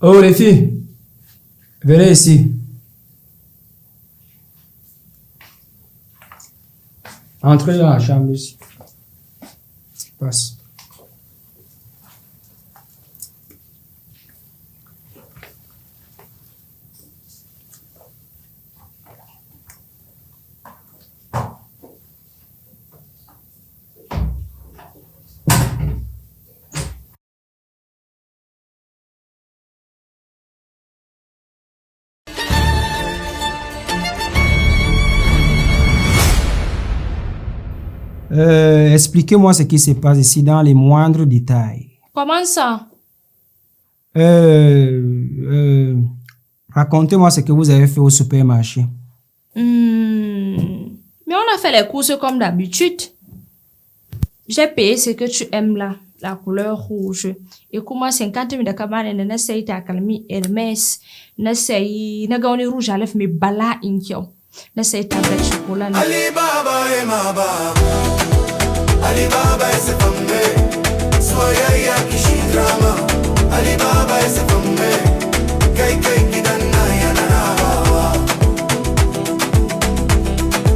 Speaker 4: Oh les filles, venez ici. Entrez dans la chambre ici. Passe. Expliquez-moi ce qui se passe ici dans les moindres détails.
Speaker 2: Comment ça?
Speaker 4: Racontez-moi ce que vous avez fait au supermarché.
Speaker 2: Mais on a fait les courses comme d'habitude. J'ai payé ce que tu aimes là, la couleur rouge. Et comment 50 000 de cabane, ne n'essaye ta calmie Hermès, n'essaye, n'a gagné rouge à lèvres, mais bala inkyo. N'essaye ta bête chocolat.
Speaker 5: Alibaba et Maba, Alibaba et ses femmes, Soya Kishi drama, Alibaba et ses femmes, Kai Kidana Yanara,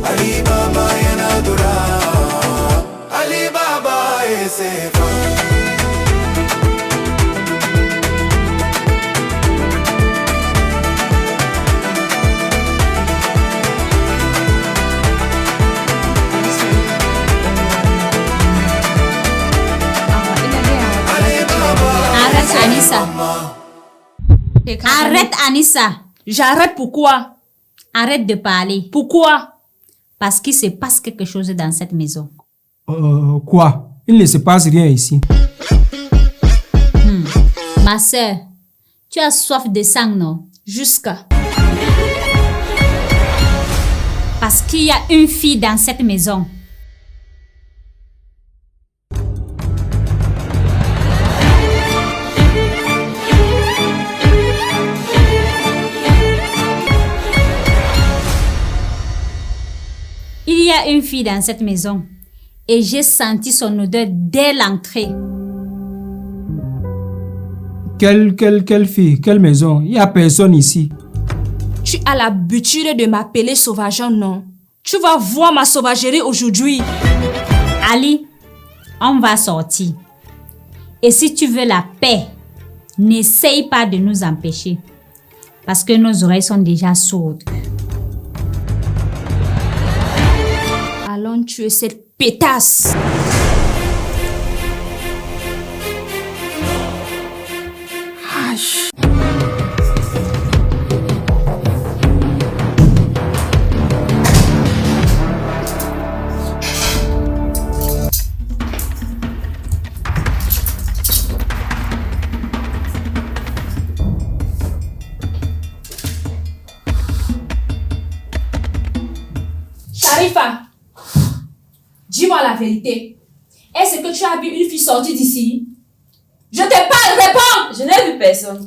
Speaker 5: Alibaba Yanadura, Alibaba et ses femmes.
Speaker 1: Arrête, Anissa. Arrête, Anissa.
Speaker 2: J'arrête pourquoi?
Speaker 1: Arrête de parler.
Speaker 2: Pourquoi?
Speaker 1: Parce qu'il se passe quelque chose dans cette maison.
Speaker 4: Quoi? Il ne se passe rien ici.
Speaker 1: Ma sœur, tu as soif de sang, non?
Speaker 2: Jusqu'à.
Speaker 1: Parce qu'il y a une fille dans cette maison. Il y a une fille dans cette maison et j'ai senti son odeur dès l'entrée.
Speaker 4: Quelle fille? Quelle maison? Il n'y a personne ici.
Speaker 2: Tu as l'habitude de m'appeler sauvageon, non? Tu vas voir ma sauvagerie aujourd'hui.
Speaker 1: Ali, on va sortir. Et si tu veux la paix, n'essaye pas de nous empêcher. Parce que nos oreilles sont déjà sourdes.
Speaker 2: Allons tuer cette pétasse. Sharifa, dis-moi la vérité. Est-ce que tu as vu une fille sortir d'ici? Je te parle, réponds!
Speaker 3: Je n'ai vu personne.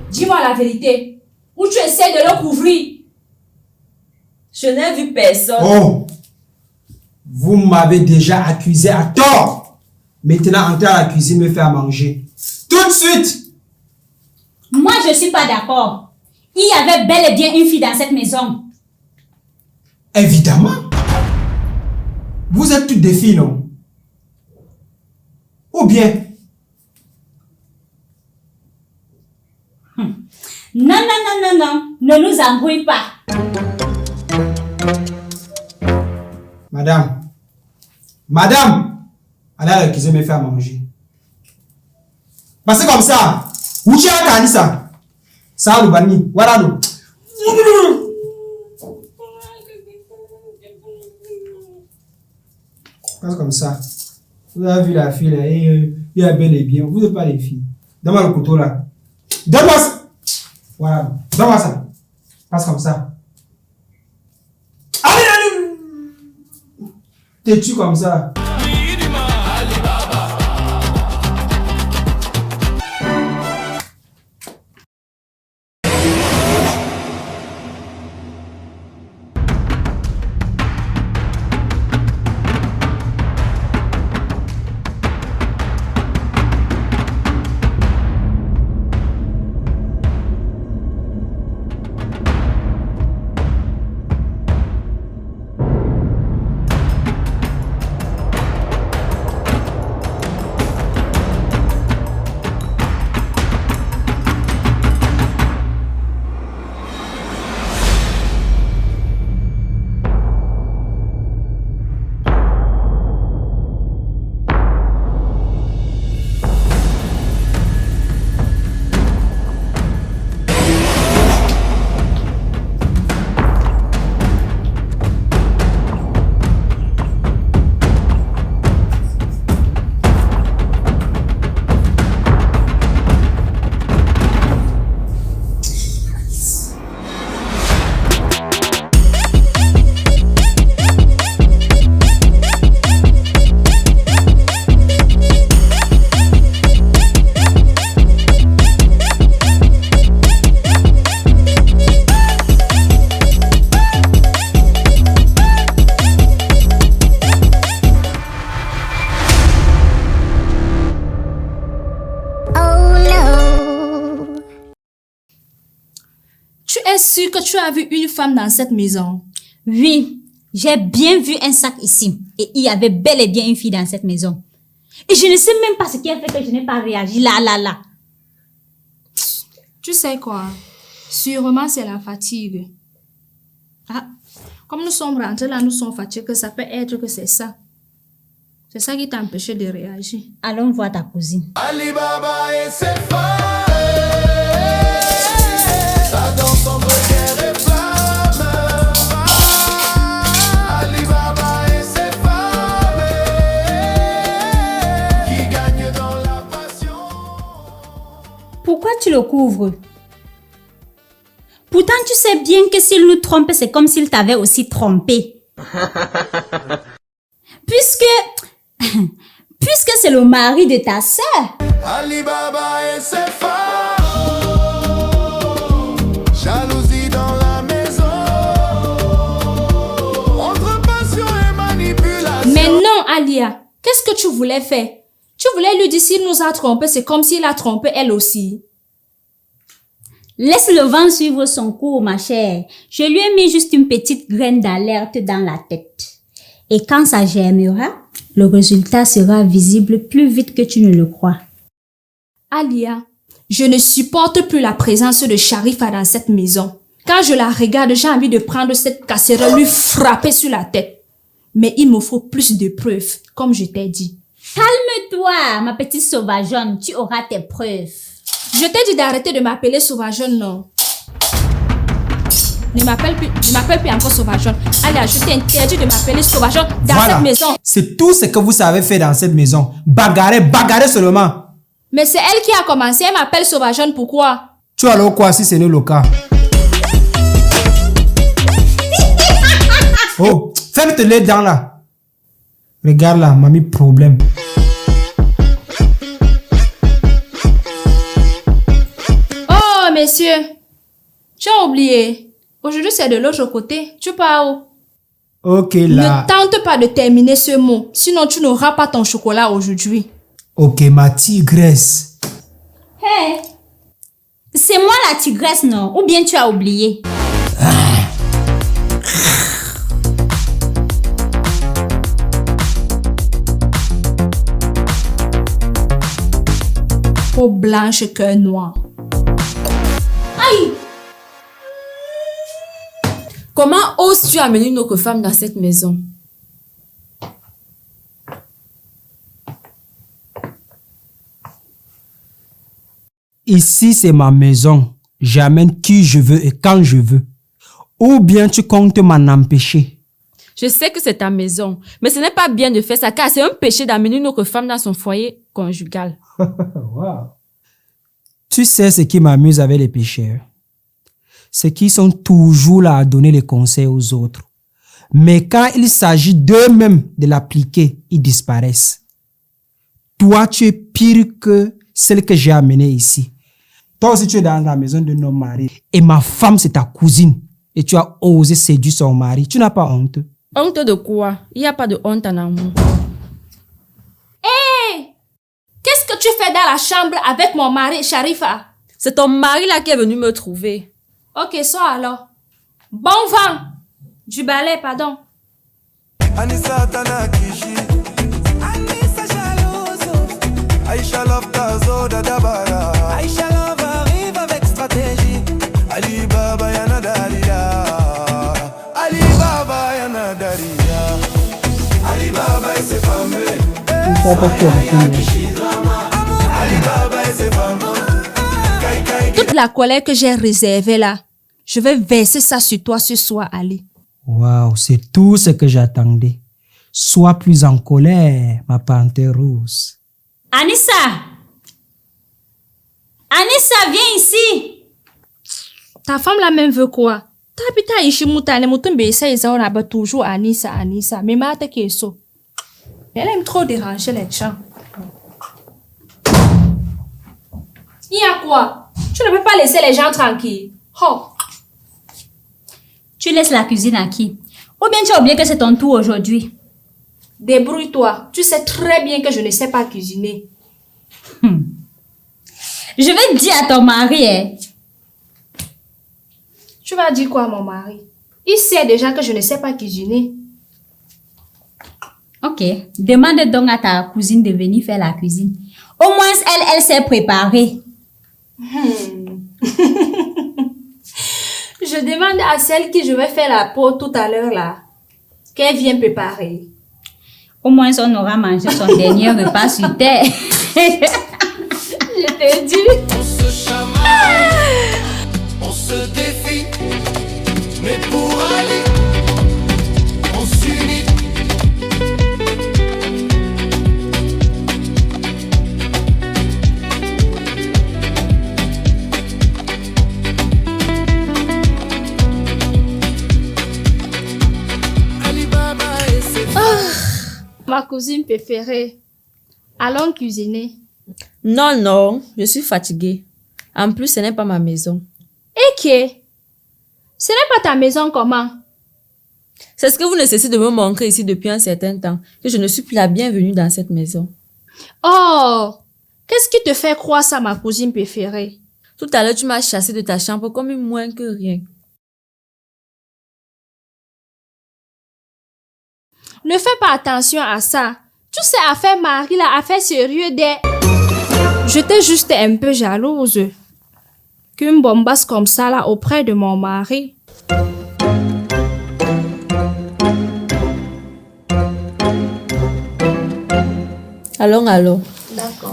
Speaker 2: Dis-moi la vérité. Ou tu essaies de le couvrir?
Speaker 3: Je n'ai vu personne.
Speaker 4: Oh! Vous m'avez déjà accusé à tort. Maintenant, entrez à la cuisine me faire manger. Tout de suite!
Speaker 1: Moi, je ne suis pas d'accord. Il y avait bel et bien une fille dans cette maison.
Speaker 4: Évidemment. Vous êtes toutes des filles, non? Ou bien?
Speaker 1: Non, ne nous embrouille pas.
Speaker 4: Madame, allez à la cuisine me faire manger. Parce que comme ça, où tu as gagné ça? Ça, le bani, voilà nous. Parce que comme ça, vous avez vu la fille là, et il y a bel et bien, vous n'êtes pas les filles. Donne-moi le couteau là. Donne-moi ça. Voilà, donne-moi ça. Passe comme ça. Allez! T'es tu comme ça.
Speaker 2: Tu es sûr que tu as vu une femme dans cette maison?
Speaker 1: Oui, j'ai bien vu un sac ici. Et il y avait bel et bien une fille dans cette maison. Et je ne sais même pas ce qui a fait que je n'ai pas réagi là.
Speaker 2: Tu sais quoi? Sûrement c'est la fatigue. Ah, comme nous sommes rentrés là, nous sommes fatigués, ça peut être que c'est ça. C'est ça qui t'a empêché de réagir.
Speaker 1: Allons voir ta cousine.
Speaker 5: Alibaba et ses femmes, ça danse entre guerre et flamme.
Speaker 1: le couvre. Pourtant, tu sais bien que s'il nous trompe, c'est comme s'il t'avait aussi trompé. Puisque c'est le mari de ta sœur.
Speaker 5: Ali Baba et ses femmes. Jalousie dans la maison. Entre passion et manipulation.
Speaker 2: Mais non, Alia. Qu'est-ce que tu voulais faire? Tu voulais lui dire s'il nous a trompés, c'est comme s'il a trompé elle aussi.
Speaker 1: Laisse le vent suivre son cours, ma chère. Je lui ai mis juste une petite graine d'alerte dans la tête. Et quand ça germera, le résultat sera visible plus vite que tu ne le crois.
Speaker 2: Alia, je ne supporte plus la présence de Sharifa dans cette maison. Quand je la regarde, j'ai envie de prendre cette casserole, lui frapper sur la tête. Mais il me faut plus de preuves, comme je t'ai dit.
Speaker 1: Calme-toi, ma petite sauvageonne, tu auras tes preuves.
Speaker 2: Je t'ai dit d'arrêter de m'appeler sauvageonne, non? Ne m'appelle plus encore sauvageonne. Alia, je t'ai interdit de m'appeler sauvageonne dans cette maison.
Speaker 4: C'est tout ce que vous savez faire dans cette maison. Bagarrer seulement.
Speaker 2: Mais c'est elle qui a commencé, elle m'appelle sauvageonne, pourquoi?
Speaker 4: Tu as alors quoi si ce n'est le cas? Oh, ferme les dents là. Regarde là, mamie, problème.
Speaker 2: Oh, messieurs, j'ai oublié. Aujourd'hui, c'est de l'autre côté. Tu pars où?
Speaker 4: Ok, là.
Speaker 2: Ne tente pas de terminer ce mot, sinon tu n'auras pas ton chocolat aujourd'hui.
Speaker 4: Ok, ma tigresse.
Speaker 1: Hey, c'est moi la tigresse, non? Ou bien tu as oublié?
Speaker 2: Peau blanche, cœur noir.
Speaker 1: Aïe!
Speaker 3: Comment oses-tu amener une autre femme dans cette maison?
Speaker 4: Ici, c'est ma maison. J'amène qui je veux et quand je veux. Ou bien tu comptes m'en empêcher.
Speaker 3: Je sais que c'est ta maison, mais ce n'est pas bien de faire ça car c'est un péché d'amener une autre femme dans son foyer conjugal.
Speaker 4: Wow. Tu sais ce qui m'amuse avec les pécheurs? C'est qu'ils sont toujours là à donner les conseils aux autres. Mais quand il s'agit d'eux-mêmes de l'appliquer, ils disparaissent. Toi, tu es pire que celle que j'ai amenée ici. Toi aussi, tu es dans la maison de nos maris. Et ma femme, c'est ta cousine. Et tu as osé séduire son mari. Tu n'as pas honte?
Speaker 3: Honte de quoi? Il n'y a pas de honte en amour.
Speaker 2: Hé! Qu'est-ce que tu fais dans la chambre avec mon mari, Sharifa?
Speaker 3: C'est ton mari là qui est venu me trouver.
Speaker 2: Ok, sors alors. Bon vent! Du balai, pardon.
Speaker 5: Anissa Tanakishi. Anissa jalouse. Aïcha love Tazo Dadabara. Aïcha love arrive avec stratégie. Ali Baba yana Daria. Ali Baba yana Daria. Ali Baba et ses femmes. Ali Baba et ses femmes.
Speaker 2: Toute la colère que j'ai réservée là, je vais verser ça sur toi ce soir, Ali.
Speaker 4: Waouh, c'est tout ce que j'attendais. Sois plus en colère, ma panthère rousse.
Speaker 1: Anissa! Anissa, viens ici!
Speaker 2: Ta femme là même veut quoi? T'habites ici, moutane, mouton, ça ils ont là-bas toujours Anissa. Mais ma tête est ça. Elle aime trop déranger les gens. Il y a quoi? Tu ne peux pas laisser les gens tranquilles. Oh.
Speaker 1: Tu laisses la cuisine à qui? Ou bien tu as oublié que c'est ton tour aujourd'hui?
Speaker 2: Débrouille-toi. Tu sais très bien que je ne sais pas cuisiner.
Speaker 1: Je vais dire à ton mari, hein.
Speaker 2: Tu vas dire quoi à mon mari? Il sait déjà que je ne sais pas cuisiner.
Speaker 1: Ok, demande donc à ta cousine de venir faire la cuisine. Au moins, elle s'est préparée.
Speaker 2: Je demande à celle qui je vais faire la peau tout à l'heure là, qu'elle vienne préparer.
Speaker 1: Au moins, on aura mangé son dernier repas sur terre.
Speaker 2: Je te dis.
Speaker 6: On se chamaille, on se défie, mais pour aller, on s'unit.
Speaker 2: Ma cousine préférée. Allons cuisiner.
Speaker 3: Non, non, je suis fatiguée. En plus, ce n'est pas ma maison.
Speaker 2: Et que? Ce n'est pas ta maison comment?
Speaker 3: C'est ce que vous ne cessez de me montrer ici depuis un certain temps, que je ne suis plus la bienvenue dans cette maison.
Speaker 2: Oh! Qu'est-ce qui te fait croire ça, ma cousine préférée?
Speaker 3: Tout à l'heure, tu m'as chassé de ta chambre comme une moins que rien.
Speaker 2: Ne fais pas attention à ça. Tu sais, affaire Marie, la affaire sérieuse des... J'étais juste un peu jalouse. Qu'une bombasse comme ça, là, auprès de mon mari.
Speaker 3: Allons.
Speaker 2: D'accord.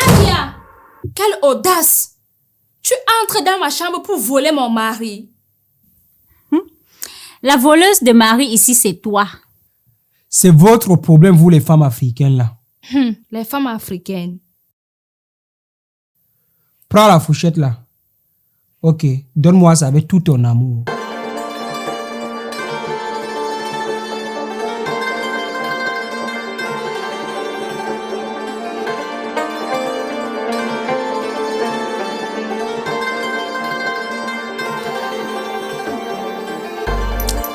Speaker 2: Adia! Quelle audace! Tu entres dans ma chambre pour voler mon mari.
Speaker 1: La voleuse de mari ici, c'est toi.
Speaker 4: C'est votre problème, vous les femmes africaines là.
Speaker 2: Les femmes africaines.
Speaker 4: Prends la fourchette là. Ok, donne-moi ça avec tout ton amour.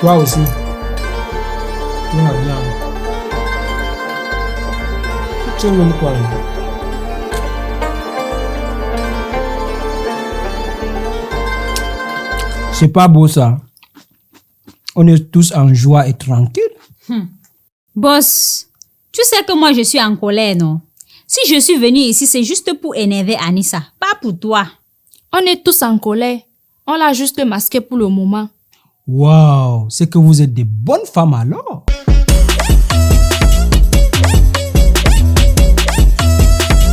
Speaker 4: Toi aussi. Tout va bien. Tu aimes quoi là? C'est pas beau ça. On est tous en joie et tranquille.
Speaker 1: Boss, tu sais que moi je suis en colère, non? Si je suis venue ici, c'est juste pour énerver Anissa, pas pour toi.
Speaker 2: On est tous en colère. On l'a juste masqué pour le moment.
Speaker 4: Waouh, c'est que vous êtes des bonnes femmes alors.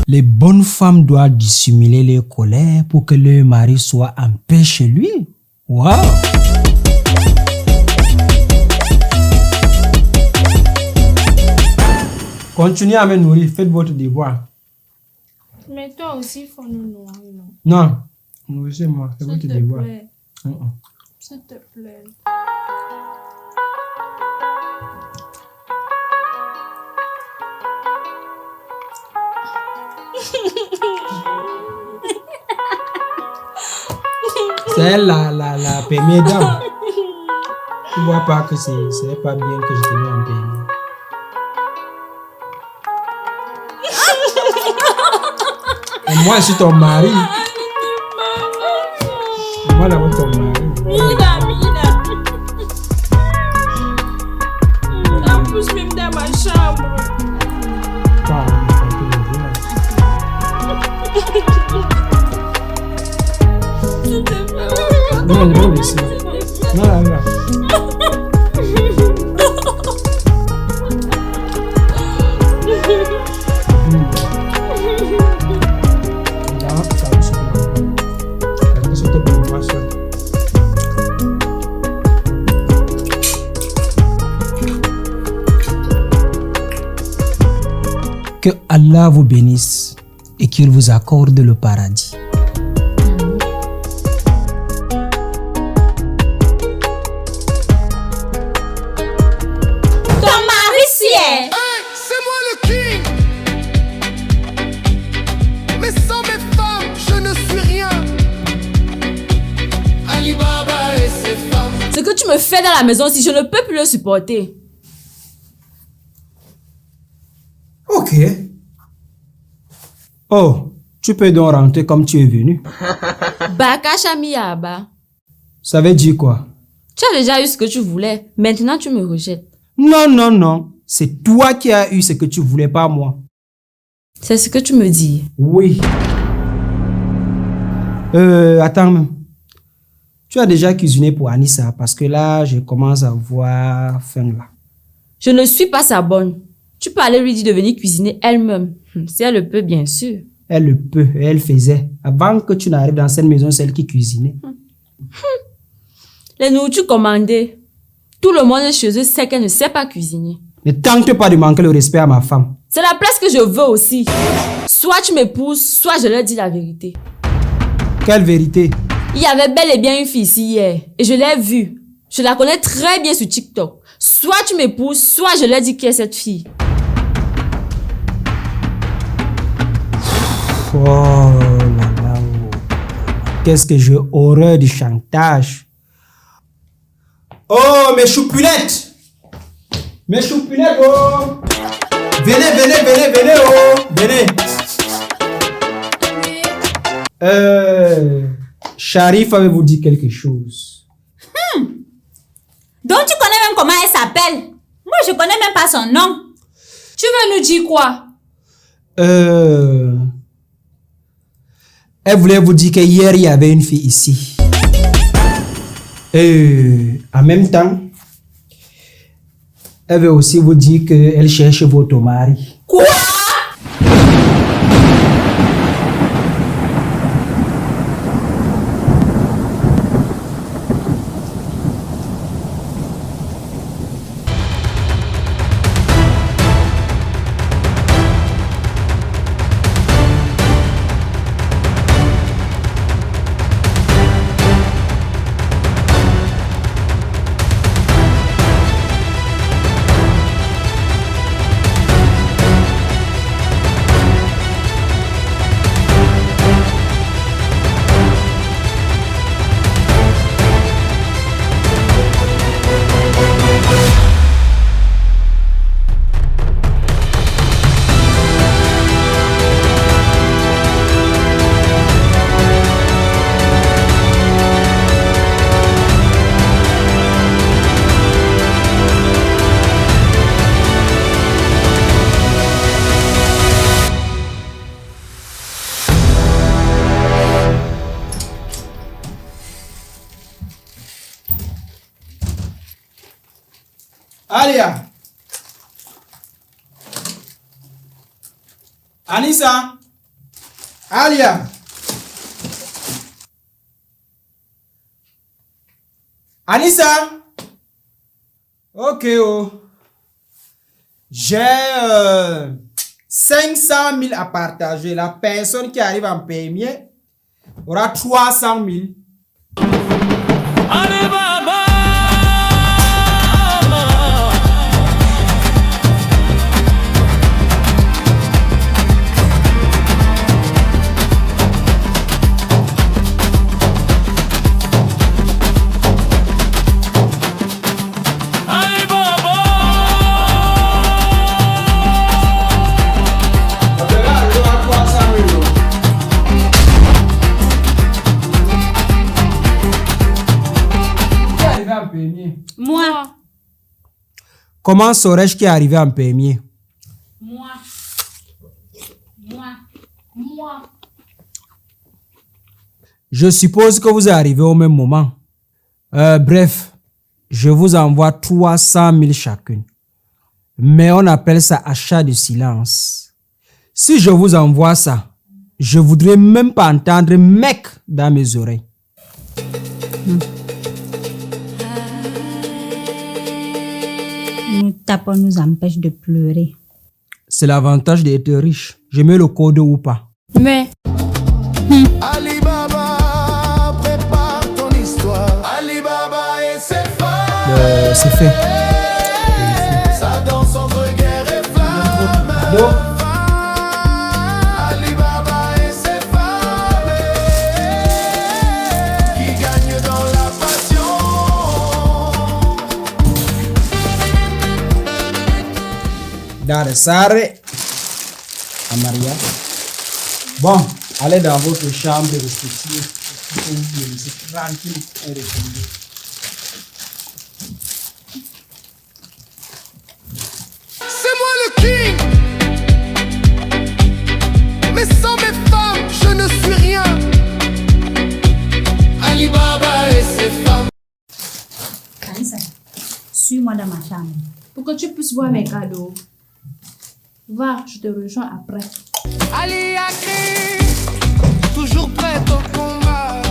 Speaker 4: Les bonnes femmes doivent dissimuler leur colère pour que leur mari soit en paix chez lui. Waouh. Continuez à me nourrir, faites votre devoir.
Speaker 2: Mais toi aussi, il faut nous nourrir, non?
Speaker 4: Non, nourrissez-moi, faites votre devoir.
Speaker 2: S'il te plaît.
Speaker 4: C'est elle la première dame. Tu vois pas que c'est pas bien que je te mette en permis. Et moi, je suis ton mari. Et moi, d'abord, ton mari.
Speaker 2: Mina. En plus, même dans ma chambre.
Speaker 4: Pas, on peut le dire. Non, non, laissez. Non, là, là. Là, ça va se faire. Parce que c'était pour moi seul. Que Allah vous bénisse et qu'il vous accorde le paradis.
Speaker 1: Ton mari, si est.
Speaker 5: Hey, c'est moi le king. Mais sans mes femmes, je ne suis rien. Ali Baba et ses femmes.
Speaker 3: Ce que tu me fais dans la maison, si je ne peux plus le supporter.
Speaker 4: Ok. Oh, tu peux donc rentrer comme tu es venu.
Speaker 3: Baka Miyaba.
Speaker 4: Ça veut dire quoi?
Speaker 3: Tu as déjà eu ce que tu voulais. Maintenant, tu me rejettes.
Speaker 4: Non, non, non. C'est toi qui as eu ce que tu voulais, pas moi.
Speaker 3: C'est ce que tu me dis.
Speaker 4: Oui. Attends. Tu as déjà cuisiné pour Anissa parce que là, je commence à avoir faim là.
Speaker 3: Je ne suis pas sa bonne. Tu peux aller lui dire de venir cuisiner elle-même. Si elle le peut, bien sûr.
Speaker 4: Elle peut, elle faisait. Avant que tu n'arrives dans cette maison, c'est elle qui cuisinait.
Speaker 3: Les nourritures commandées. Tout le monde chez eux sait qu'elle ne sait pas cuisiner.
Speaker 4: Ne tente pas de manquer le respect à ma femme.
Speaker 3: C'est la place que je veux aussi. Soit tu m'épouses, soit je leur dis la vérité.
Speaker 4: Quelle vérité?
Speaker 3: Il y avait bel et bien une fille ici hier. Et je l'ai vue. Je la connais très bien sur TikTok. Soit tu m'épouses, soit je leur dis qui est cette fille.
Speaker 4: Oh là là. Qu'est-ce que j'ai horreur du chantage. Oh, mes choupinettes! Mes choupinettes, oh! Venez, oh! Venez! Sharif avait vous dit quelque chose.
Speaker 1: Donc tu connais même comment elle s'appelle? Moi, je connais même pas son nom.
Speaker 2: Tu veux nous dire quoi?
Speaker 4: Elle voulait vous dire qu'hier, il y avait une fille ici. En même temps, elle veut aussi vous dire qu'elle cherche votre mari.
Speaker 1: Quoi?
Speaker 4: Alia! Anissa! Alia! Anissa! Ok, oh. J'ai 500 000 à partager. La personne qui arrive en premier aura 300 000.
Speaker 6: Allez, baba!
Speaker 1: Moi.
Speaker 4: Comment saurais-je qui est arrivé en premier?
Speaker 1: Moi.
Speaker 4: Je suppose que vous arrivez au même moment. Bref, je vous envoie 300 000 chacune. Mais on appelle ça achat de silence. Si je vous envoie ça, je voudrais même pas entendre mec dans mes oreilles.
Speaker 1: Nous tapons nous empêche de pleurer.
Speaker 4: C'est l'avantage d'être riche. Je mets le code ou pas.
Speaker 2: Mais
Speaker 5: Alibaba, prépare ton histoire. Alibaba et ses femmes.
Speaker 4: C'est fait.
Speaker 5: Ça danse entre guerre et flamme. Alibaba et ses femmes qui gagnent dans la passion.
Speaker 4: Dare Sare à Maria. Bon, allez dans votre chambre respective. Vous laissez tranquille et reposer.
Speaker 5: C'est moi le king. Mais sans mes femmes, je ne suis rien. Alibaba et ses femmes.
Speaker 1: Kanisa, suis-moi dans ma chambre.
Speaker 2: pour que tu puisses voir mes cadeaux. Va, je te rejoins après.
Speaker 5: Ali Akri, toujours prête au combat.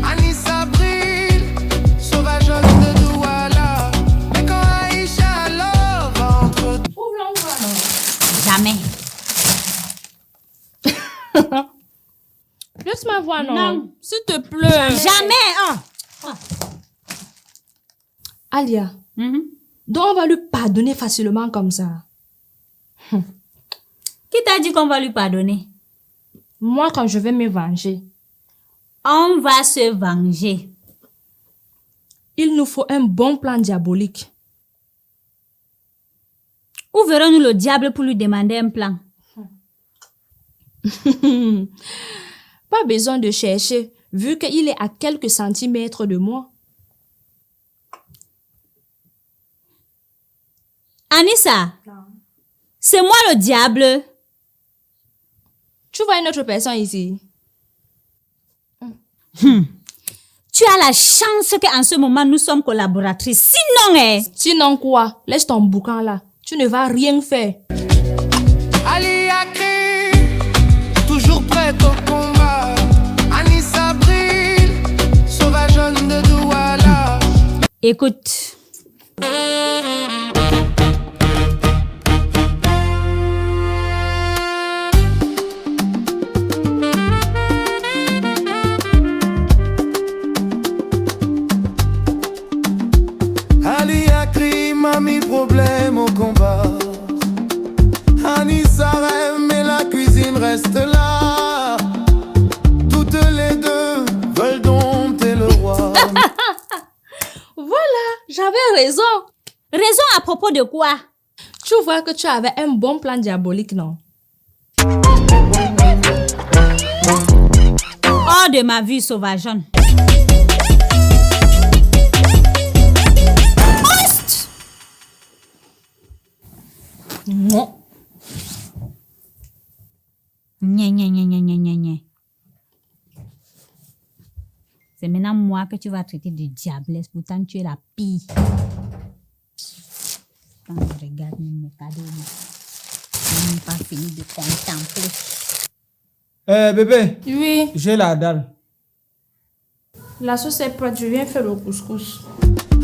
Speaker 5: Anissa brille, sauvage de Douala. Mais quand Aïcha Love entre
Speaker 2: Ouvre l'envoi, non?
Speaker 1: Jamais.
Speaker 2: Laisse-moi voir, non?
Speaker 1: Non.
Speaker 2: S'il te plaît.
Speaker 1: Jamais. Oh.
Speaker 2: Alia,
Speaker 1: Mhm.
Speaker 2: donc on va lui pardonner facilement comme ça.
Speaker 1: Qui t'a dit qu'on va lui pardonner?
Speaker 2: Moi, quand je vais me venger,
Speaker 1: On va se venger.
Speaker 2: il nous faut un bon plan diabolique.
Speaker 1: Où verrons-nous le diable pour lui demander un plan?
Speaker 2: Pas besoin de chercher, vu qu'il est à quelques centimètres de moi.
Speaker 1: Anissa, c'est moi le diable.
Speaker 2: Tu vois une autre personne ici?
Speaker 1: Tu as la chance qu'en ce moment, nous sommes collaboratrices. Sinon,
Speaker 2: Sinon quoi? Laisse ton boucan là. Tu ne vas rien faire.
Speaker 5: Ali Akri, toujours prête au combat. Anissa brille, sauvage de Douala.
Speaker 1: écoute.
Speaker 5: Ali Akri m'a mis problème au combat. Anissa rêve, mais la cuisine reste là. Toutes les deux veulent dompter le roi.
Speaker 2: Voilà, j'avais raison.
Speaker 1: Raison à propos de quoi?
Speaker 2: Tu vois que tu avais un bon plan diabolique, non?
Speaker 1: Hors de ma vue, sauvageonne. Oust!
Speaker 2: Non.
Speaker 1: Gna. C'est maintenant moi que tu vas traiter de diablesse. Pourtant, tu es la pire. Quand je regarde mes cadeaux, je n'ai même pas fini de contempler.
Speaker 4: Bébé,
Speaker 2: Oui,
Speaker 4: j'ai la dalle.
Speaker 2: la sauce est prête, je viens faire le couscous.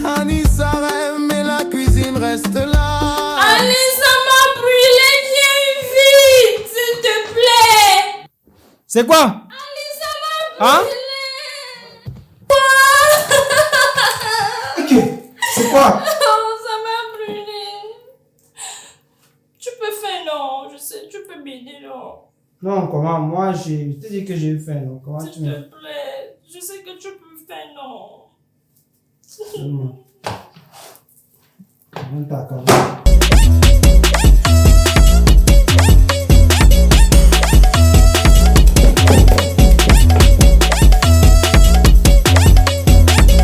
Speaker 5: Anissa rêve, mais la cuisine reste là.
Speaker 2: Anissa m'a brûlé, viens vite, s'il te plaît.
Speaker 4: C'est quoi?
Speaker 2: Anissa m'a
Speaker 4: Hein? Ok, c'est quoi?
Speaker 2: Oh, ça m'a brûlé. Tu peux faire, non, je sais, tu peux m'aider, non.
Speaker 4: Non, comment? Moi, je te dis que j'ai faim, non? Comment tu
Speaker 2: S'il
Speaker 4: me...
Speaker 2: te plaît, je sais que tu peux faire, non.
Speaker 4: Donne-moi. Donne ta caméra.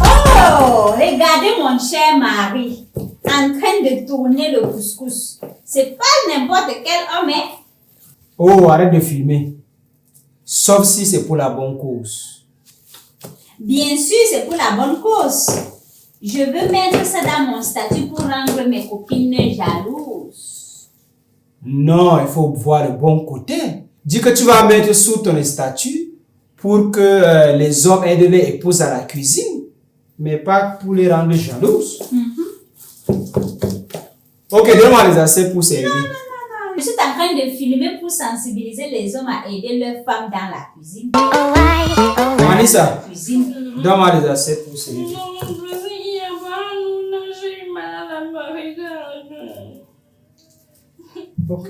Speaker 1: Oh, regardez mon cher mari en train de tourner le couscous. C'est pas n'importe quel homme, hein.
Speaker 4: Oh, arrête de filmer. Sauf si c'est pour la bonne cause.
Speaker 1: Bien sûr, c'est pour la bonne cause. Je veux mettre ça dans mon statut pour rendre mes copines jalouses.
Speaker 4: Non, il faut voir le bon côté. Dis que tu vas mettre sous ton statut pour que les hommes aident les épouses à la cuisine, mais pas pour les rendre jalouses. Ok, donne-moi les assiettes pour servir.
Speaker 1: Je suis en train de filmer pour sensibiliser les hommes à aider leurs femmes dans la cuisine.
Speaker 4: Anissa,
Speaker 1: Cuisine.
Speaker 4: donne-moi les assiettes pour servir.
Speaker 2: Non, je sais, hier, nous, j'ai eu mal à la me regarde.
Speaker 4: Ok.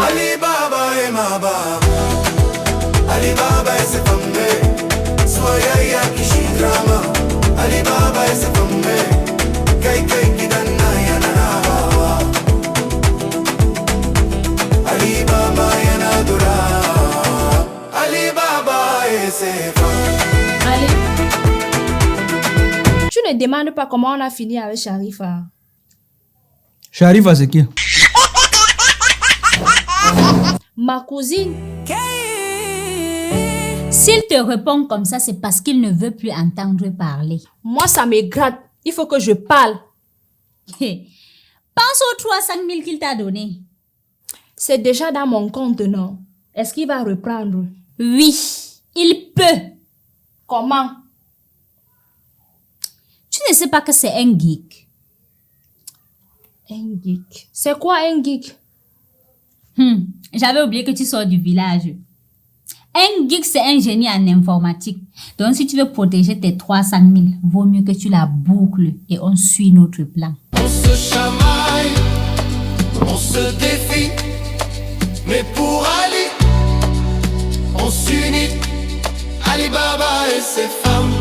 Speaker 5: Ali Baba et ma baba. Ali Baba et ses femmes. Soyaya Kishidrama. Ali Baba et ses femmes. Kai Kidana Yanaba. Ali Baba Yanadura. Ali Baba et ses femmes.
Speaker 2: Allez. demande pas comment on a fini avec Sharifa.
Speaker 4: J'arrive à ce qui.
Speaker 2: Ma cousine,
Speaker 1: S'il te répond comme ça, c'est parce qu'il ne veut plus entendre parler.
Speaker 2: moi ça me gratte. Il faut que je parle.
Speaker 1: Pense aux 300 000 qu'il t'a donné.
Speaker 2: C'est déjà dans mon compte, non? Est-ce qu'il va reprendre?
Speaker 1: Oui, il peut.
Speaker 2: Comment?
Speaker 1: Tu ne sais pas que c'est un geek.
Speaker 2: Un geek. C'est quoi un geek?
Speaker 1: J'avais oublié que tu sors du village. Un geek, c'est un génie en informatique. Donc, si tu veux protéger tes 300 000, vaut mieux que tu la boucles et on suit notre plan.
Speaker 5: On se chamaille, on se défie, mais pour Ali, on s'unit. Ali Baba et ses femmes.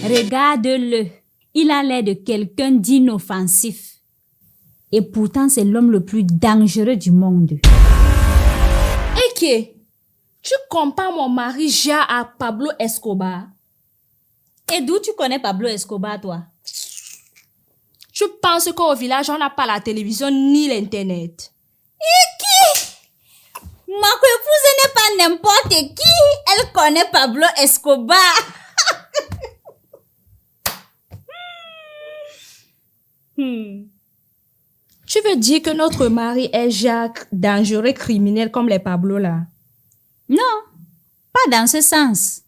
Speaker 1: Regarde-le. Il a l'air de quelqu'un d'inoffensif. Et pourtant, c'est l'homme le plus dangereux du monde.
Speaker 2: Eke, tu compares mon mari Ja à Pablo Escobar.
Speaker 1: Et d'où tu connais Pablo Escobar, toi?
Speaker 2: Tu penses qu'au village, on n'a pas la télévision ni l'internet?
Speaker 1: Ma épouse n'est pas n'importe qui. Elle connaît Pablo Escobar.
Speaker 2: Tu veux dire que notre mari est Jacques, dangereux criminel comme les Pablo là?
Speaker 1: Non, pas dans ce sens.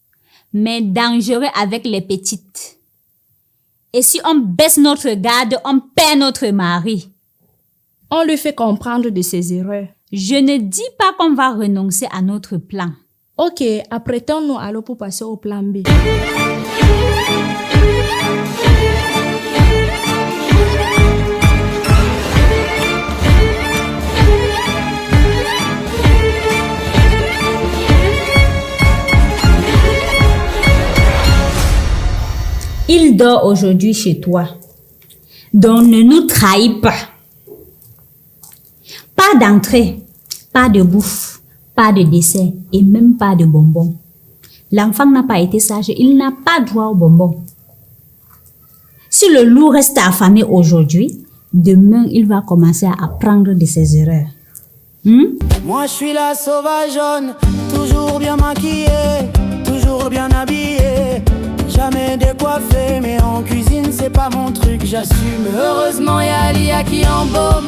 Speaker 1: Mais dangereux avec les petites. Et si on baisse notre garde, on perd notre mari.
Speaker 2: On lui fait comprendre de ses erreurs.
Speaker 1: Je ne dis pas qu'on va renoncer à notre plan.
Speaker 2: Ok, apprêtons-nous alors pour passer au plan B.
Speaker 1: Il dort aujourd'hui chez toi. Donc ne nous trahis pas. Pas d'entrée, pas de bouffe, pas de dessert et même pas de bonbons. L'enfant n'a pas été sage, il n'a pas droit aux bonbons. Si le loup reste affamé aujourd'hui, demain il va commencer à apprendre de ses erreurs.
Speaker 8: Moi je suis la sauvageonne, toujours bien maquillée, toujours bien habillée, jamais décoiffée, mais en cuisine c'est pas mon truc, j'assume. Heureusement y'a Alia qui embaume.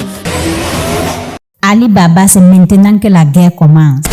Speaker 1: Ali Baba, c'est maintenant que la guerre commence.